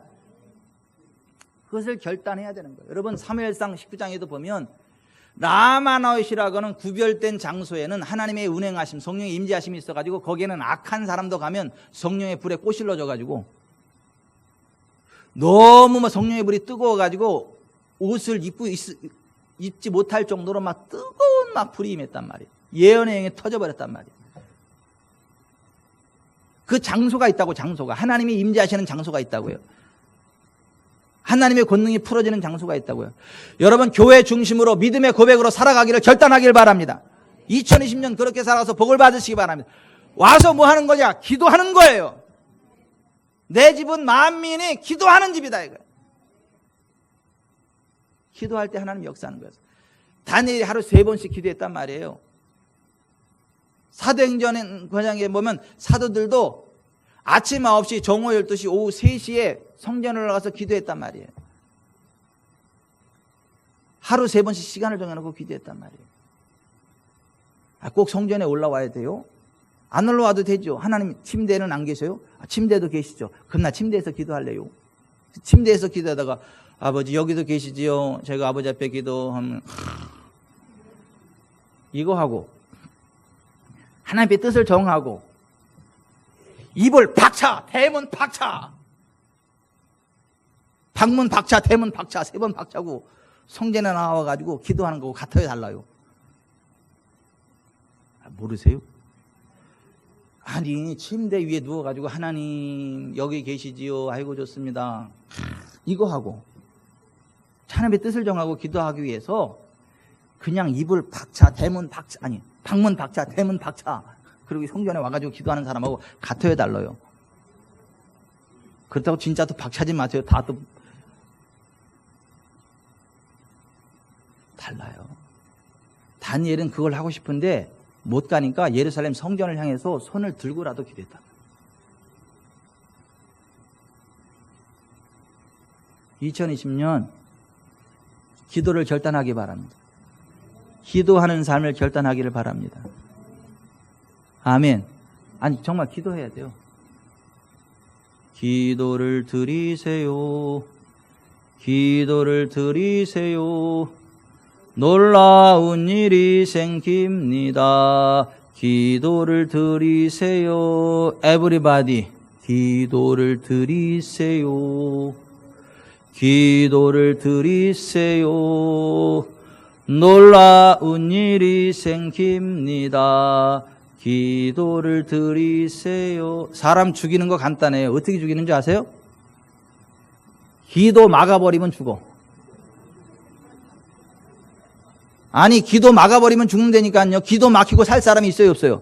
그것을 결단해야 되는 거예요. 여러분, 사무엘상 19장에도 보면 라마나웃이라고 하는 구별된 장소에는 하나님의 운행하심, 성령의 임재하심이 있어가지고 거기에는 악한 사람도 가면 성령의 불에 꼬실러져가지고 너무 성령의 불이 뜨거워가지고 옷을 입지 못할 정도로 막 뜨거운 막 불이 임했단 말이에요. 예언의 영이 터져버렸단 말이에요. 그 장소가 있다고, 장소가. 하나님이 임재하시는 장소가 있다고요. 하나님의 권능이 풀어지는 장소가 있다고요. 여러분, 교회 중심으로 믿음의 고백으로 살아가기를 결단하길 바랍니다. 2020년 그렇게 살아서 복을 받으시기 바랍니다. 와서 뭐 하는 거냐? 기도하는 거예요. 내 집은 만민이 기도하는 집이다 이거예요. 기도할 때 하나님 역사하는 거예요. 다니엘이 하루 3번씩 기도했단 말이에요. 사도행전 권장에 보면 사도들도 아침 9시, 정오 12시, 오후 3시에 성전을 나가서 기도했단 말이에요. 하루 3번씩 시간을 정해놓고 기도했단 말이에요. 꼭 성전에 올라와야 돼요? 안 올라와도 되죠. 하나님 침대에는 안 계세요? 침대에도 계시죠. 그럼 나 침대에서 기도할래요. 침대에서 기도하다가 아버지 여기도 계시지요. 제가 아버지 앞에 기도하면 이거 하고 하나님의 뜻을 정하고 입을 박차, 대문 박차, 방문 박차, 대문 박차, 3번 박차고 성전에 나와가지고 기도하는 거고 같아요, 달라요? 모르세요? 아니 침대 위에 누워가지고 하나님 여기 계시지요. 아이고 좋습니다. 이거 하고 하나님의 뜻을 정하고 기도하기 위해서 그냥 이불 박차 대문 박차 아니 방문 박차 대문 박차 그리고 성전에 와가지고 기도하는 사람하고 같아요 달라요? 그렇다고 진짜 또 박차지 마세요. 다 또 달라요. 다니엘은 그걸 하고 싶은데 못 가니까 예루살렘 성전을 향해서 손을 들고라도 기도했다. 2020년 기도를 결단하기 바랍니다. 기도하는 삶을 결단하기를 바랍니다. 아멘. 아니 정말 기도해야 돼요. 기도를 드리세요. 기도를 드리세요. 놀라운 일이 생깁니다. 기도를 드리세요. Everybody. 기도를 드리세요. 기도를 드리세요. 놀라운 일이 생깁니다. 기도를 드리세요. 사람 죽이는 거 간단해요. 어떻게 죽이는 줄 아세요? 기도 막아버리면 죽어. 아니 기도 막아버리면 죽는다니까요. 기도 막히고 살 사람이 있어요 없어요?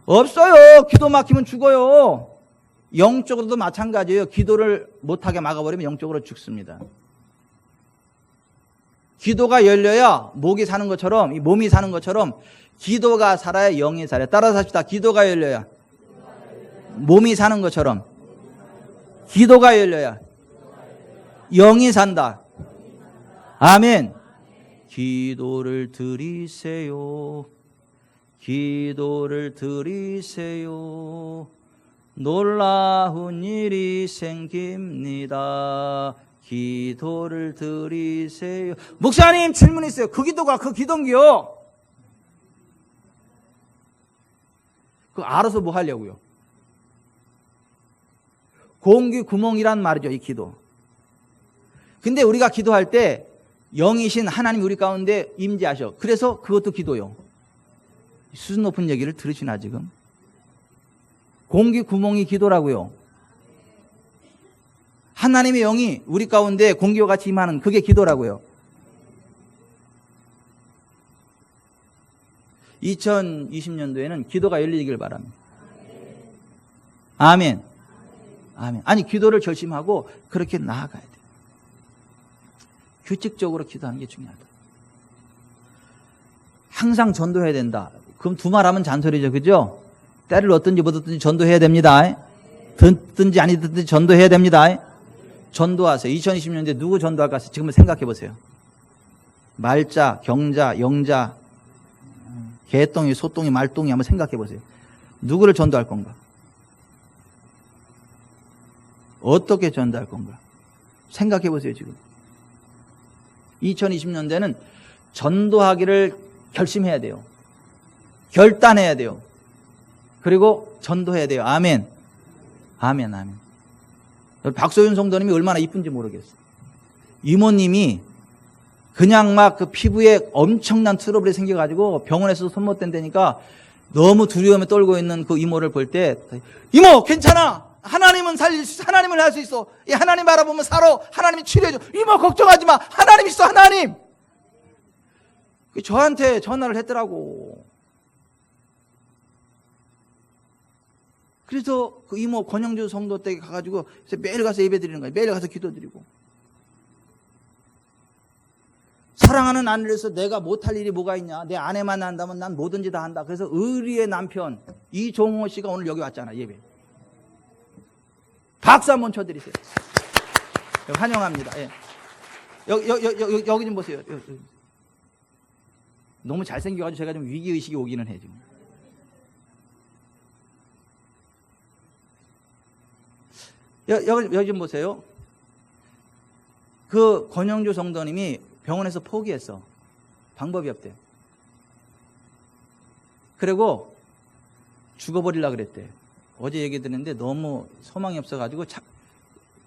없어요. 기도 막히면 죽어요. 영적으로도 마찬가지예요. 기도를 못하게 막아버리면 영적으로 죽습니다. 기도가 열려야 목이 사는 것처럼 이 몸이 사는 것처럼 기도가 살아야 영이 살아요. 따라서 합시다. 기도가 열려야 몸이 사는 것처럼 기도가 열려야 영이 산다. 아멘. 기도를 드리세요. 기도를 드리세요. 놀라운 일이 생깁니다. 기도를 드리세요. 목사님 질문 있어요. 그 기도가 그 기도인기요? 그 알아서 뭐 하려고요? 공기 구멍이란 말이죠, 이 기도. 근데 우리가 기도할 때 영이신 하나님 우리 가운데 임재하셔. 그래서 그것도 기도요. 수준 높은 얘기를 들으시나 지금? 공기 구멍이 기도라고요. 하나님의 영이 우리 가운데 공기와 같이 임하는 그게 기도라고요. 2020년도에는 기도가 열리길 바랍니다. 아멘. 아멘. 아니 기도를 결심하고 그렇게 나아가야 돼요. 규칙적으로 기도하는 게 중요하다. 항상 전도해야 된다. 그럼 두 말 하면 잔소리죠. 그죠? 때를 얻든지 못 얻든지 전도해야 됩니다. 듣든지 아니 듣든지 전도해야 됩니다. 전도하세요. 2020년도에 누구 전도할까 지금 생각해 보세요. 말자, 경자, 영자, 개똥이, 소똥이, 말똥이 한번 생각해 보세요. 누구를 전도할 건가? 어떻게 전도할 건가? 생각해 보세요 지금. 2020년대는 전도하기를 결심해야 돼요. 결단해야 돼요. 그리고 전도해야 돼요. 아멘. 아멘, 아멘. 박소윤 성도님이 얼마나 이쁜지 모르겠어요. 이모님이 그냥 막 그 피부에 엄청난 트러블이 생겨가지고 병원에서 손 못 댄다니까 너무 두려움에 떨고 있는 그 이모를 볼 때, 이모, 괜찮아! 하나님은 하나님을 할 수 있어. 이 하나님 바라보면 살아. 하나님이 치료해줘. 이모 걱정하지 마. 하나님 있어, 하나님. 저한테 전화를 했더라고. 그래서 그 이모 권영주 성도 댁에 가가지고 매일 가서 예배 드리는 거예요. 매일 가서 기도 드리고. 사랑하는 아내를 위해서 내가 못할 일이 뭐가 있냐. 내 아내만 한다면 난 뭐든지 다 한다. 그래서 의리의 남편 이종호 씨가 오늘 여기 왔잖아, 예배. 박수 한번 쳐드리세요. 환영합니다. 예. 여기 좀 보세요. 여기. 너무 잘생겨가지고 제가 좀 위기의식이 오기는 해, 지금. 여기 좀 보세요. 그 권영주 성도님이 병원에서 포기했어. 방법이 없대. 그리고 죽어버리려고 그랬대. 어제 얘기 듣는데 너무 소망이 없어가지고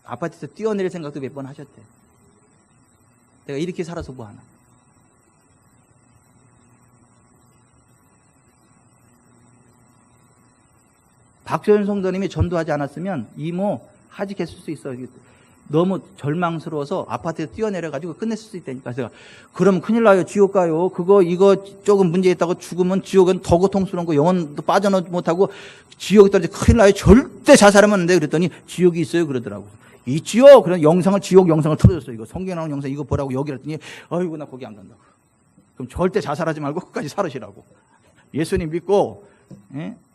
아파트에서 뛰어내릴 생각도 몇 번 하셨대. 내가 이렇게 살아서 뭐하나. 박소연 성도님이 전도하지 않았으면 이모 하직했을 수 있어. 너무 절망스러워서 아파트에서 뛰어내려가지고 끝냈을 수 있다니까. 제가 그럼 큰일 나요. 지옥 가요. 이거 조금 문제 있다고 죽으면 지옥은 더 고통스러운 거 영혼도 빠져나오지 못하고 지옥에 떨어져 큰일 나요. 절대 자살하면 안 돼. 그랬더니 지옥이 있어요. 그러더라고. 있지요. 그런 지옥 영상을 틀어줬어요. 이거 성경에 나오는 영상 이거 보라고 여기 그랬더니 아이고 나 거기 안 간다고. 그럼 절대 자살하지 말고 끝까지 살으시라고. 예수님 믿고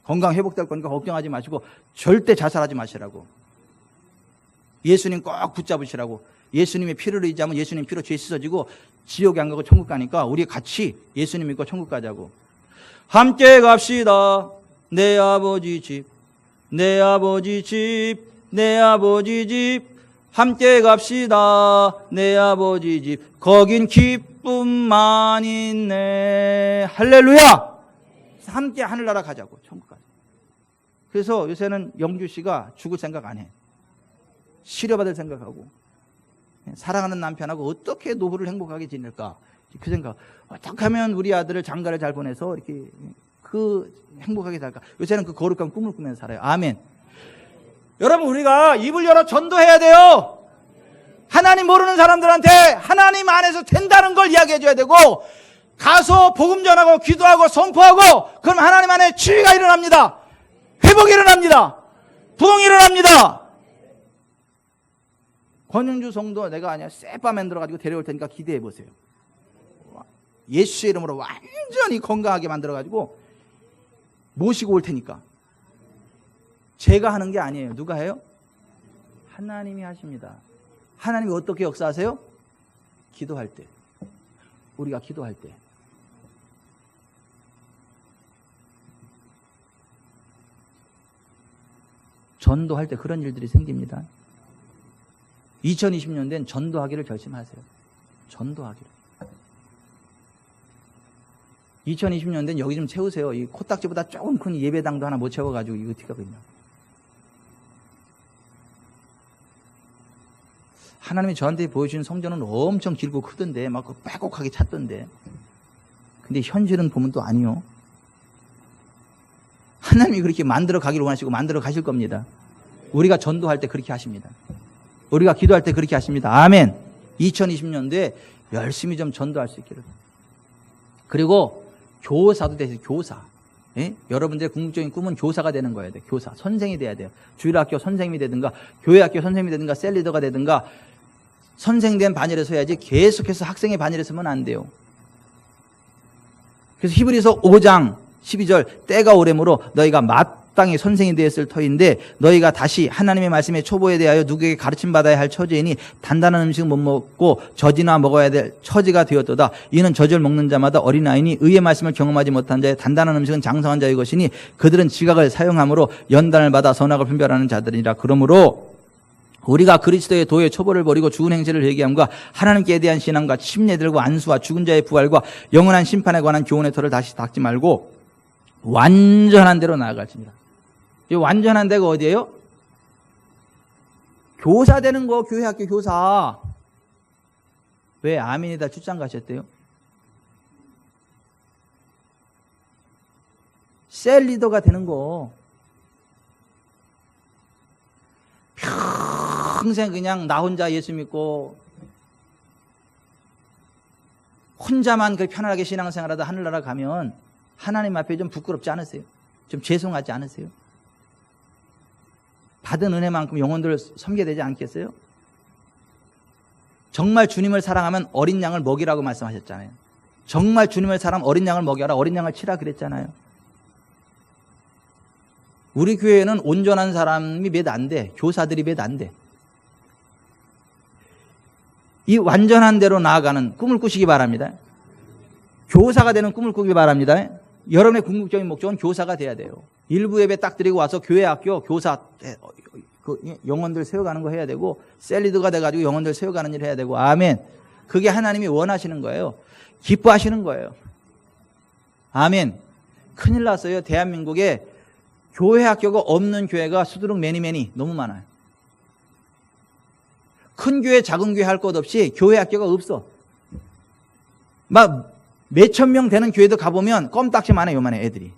건강 회복될 거니까 걱정하지 마시고 절대 자살하지 마시라고. 예수님 꼭 붙잡으시라고. 예수님의 피를 의지하면 예수님 피로 죄 씻어지고 지옥에 안 가고 천국 가니까 우리 같이 예수님 믿고 천국 가자고. 함께 갑시다. 내 아버지 집, 내 아버지 집, 내 아버지 집. 함께 갑시다. 내 아버지 집. 거긴 기쁨만 있네. 할렐루야. 함께 하늘나라 가자고. 천국 가자. 그래서 요새는 영주 씨가 죽을 생각 안 해. 치료받을 생각하고 사랑하는 남편하고 어떻게 노후를 행복하게 지낼까 그 생각. 어떻게 하면 우리 아들을 장가를 잘 보내서 이렇게 행복하게 살까. 요새는 거룩한 꿈을 꾸면서 살아요. 아멘. 여러분 우리가 입을 열어 전도해야 돼요. 하나님 모르는 사람들한테 하나님 안에서 된다는 걸 이야기해 줘야 되고 가서 복음 전하고 기도하고 선포하고 그럼 하나님 안에 치유가 일어납니다. 회복이 일어납니다. 부흥이 일어납니다. 권영주 성도 내가 아니야 쎄빠 만들어가지고 데려올 테니까 기대해 보세요. 예수의 이름으로 완전히 건강하게 만들어가지고 모시고 올 테니까. 제가 하는 게 아니에요. 누가 해요? 하나님이 하십니다. 하나님이 어떻게 역사하세요? 기도할 때. 우리가 기도할 때. 전도할 때 그런 일들이 생깁니다. 2020년대엔 전도하기를 결심하세요. 전도하기를. 2020년대엔 여기 좀 채우세요. 이 코딱지보다 조금 큰 예배당도 하나 못 채워가지고 이거 어떻게 하겠냐. 하나님이 저한테 보여주신 성전은 엄청 길고 크던데 막 빼곡하게 찾던데. 근데 현실은 보면 또 아니요. 하나님이 그렇게 만들어 가기를 원하시고 만들어 가실 겁니다. 우리가 전도할 때 그렇게 하십니다. 우리가 기도할 때 그렇게 하십니다. 아멘. 2020년도에 열심히 좀 전도할 수 있기를. 그리고 교사도 되세요. 교사. 예? 여러분들의 궁극적인 꿈은 교사가 되는 거여야 돼요. 교사. 선생이 돼야 돼요. 주일학교 선생님이 되든가 교회학교 선생님이 되든가 셀리더가 되든가 선생된 반열에 서야지 계속해서 학생의 반열에 서면 안 돼요. 그래서 히브리서 5장 12절 때가 오래므로 너희가 마땅히 선생이 되었을 터인데 너희가 다시 하나님의 말씀의 초보에 대하여 누구에게 가르침받아야 할 처지이니 단단한 음식은 못 먹고 젖이나 먹어야 될 처지가 되었도다. 이는 젖을 먹는 자마다 어린아이니 의의 말씀을 경험하지 못한 자의 단단한 음식은 장성한 자의 것이니 그들은 지각을 사용함으로 연단을 받아 선악을 분별하는 자들이라. 그러므로 우리가 그리스도의 도의 초보를 버리고 죽은 행실을 회개함과 하나님께 대한 신앙과 침례들과 안수와 죽은 자의 부활과 영원한 심판에 관한 교훈의 터를 다시 닦지 말고 완전한 대로 나아갈지니라. 이 완전한 데가 어디예요? 교사 되는 거. 교회학교 교사. 왜 아멘이다 출장 가셨대요? 셀 리더가 되는 거. 평생 그냥 나 혼자 예수 믿고 혼자만 그 편안하게 신앙생활하다 하늘나라 가면 하나님 앞에 좀 부끄럽지 않으세요? 좀 죄송하지 않으세요? 받은 은혜만큼 영혼들을 섬겨야 되지 않겠어요? 정말 주님을 사랑하면 어린 양을 먹이라고 말씀하셨잖아요. 정말 주님을 사랑하면 어린 양을 먹여라. 어린 양을 치라 그랬잖아요. 우리 교회는 온전한 사람이 몇 안 돼. 교사들이 몇 안 돼. 이 완전한 대로 나아가는 꿈을 꾸시기 바랍니다. 교사가 되는 꿈을 꾸기 바랍니다. 여러분의 궁극적인 목적은 교사가 돼야 돼요. 일부 예배 딱 드리고 와서 교회 학교 교사 영혼들 세워가는 거 해야 되고 셀리드가 돼가지고 영혼들 세워가는 일 해야 되고. 아멘. 그게 하나님이 원하시는 거예요. 기뻐하시는 거예요. 아멘. 큰일 났어요. 대한민국에 교회 학교가 없는 교회가 수두룩 매니 너무 많아요. 큰 교회 작은 교회 할 것 없이 교회 학교가 없어. 막 몇천 명 되는 교회도 가보면 껌딱지만 해 요만해 애들이.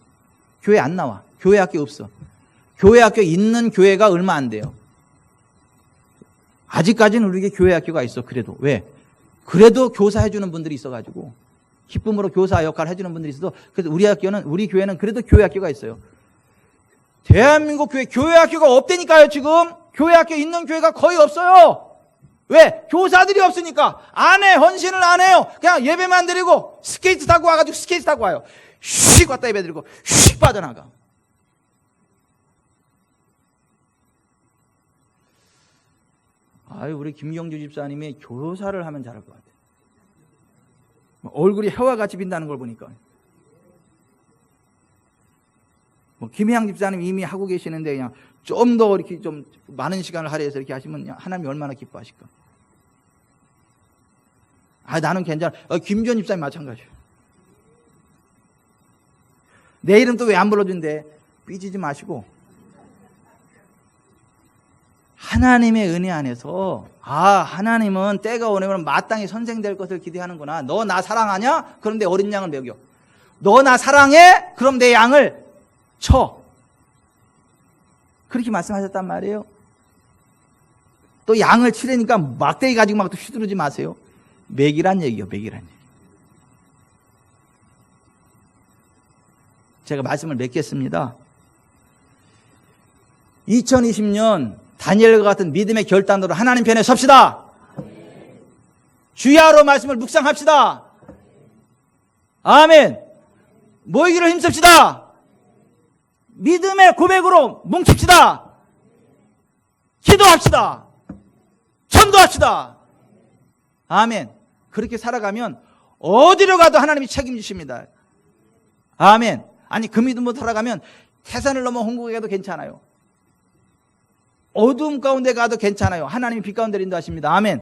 교회 안 나와. 교회 학교 없어. 교회 학교 있는 교회가 얼마 안 돼요. 아직까지는 우리에게 교회 학교가 있어. 그래도 왜? 그래도 교사 해주는 분들이 있어가지고 기쁨으로 교사 역할 해주는 분들이 있어도 그래서 우리 교회는 그래도 교회 학교가 있어요. 대한민국 교회 학교가 없다니까요. 지금 교회 학교 있는 교회가 거의 없어요. 왜? 교사들이 없으니까. 안 해. 헌신을 안 해요. 그냥 예배만 드리고 스케이트 타고 와가지고 스케이트 타고 와요. 휙 왔다 예배 드리고 휙 빠져나가. 아유, 우리 김경주 집사님이 교사를 하면 잘할 것 같아요. 얼굴이 해와 같이 빈다는 걸 보니까. 김혜양 집사님 이미 하고 계시는데 그냥 좀 더 이렇게 좀 많은 시간을 할애해서 이렇게 하시면 하나님이 얼마나 기뻐하실까. 아, 나는 괜찮아. 김주현 집사님 마찬가지예요. 내일은 또 왜 안 불러준대? 삐지지 마시고. 하나님의 은혜 안에서 하나님은 때가 오면 마땅히 선생될 것을 기대하는구나. 너 나 사랑하냐? 그럼 내 어린 양을 먹여. 너 나 사랑해? 그럼 내 양을 쳐. 그렇게 말씀하셨단 말이에요. 또 양을 치려니까 막대기 가지고 막 또 휘두르지 마세요. 먹이란 얘기요. 먹이란 얘기. 제가 말씀을 맺겠습니다. 2020년 다니엘과 같은 믿음의 결단으로 하나님 편에 섭시다. 주야로 말씀을 묵상합시다. 아멘. 모이기를 힘씁시다. 믿음의 고백으로 뭉칩시다. 기도합시다. 전도합시다. 아멘. 그렇게 살아가면 어디로 가도 하나님이 책임지십니다. 아멘. 아니, 그 믿음으로 살아가면 태산을 넘어 홍국에 가도 괜찮아요. 어두움 가운데 가도 괜찮아요. 하나님이 빛 가운데 인도하십니다. 아멘.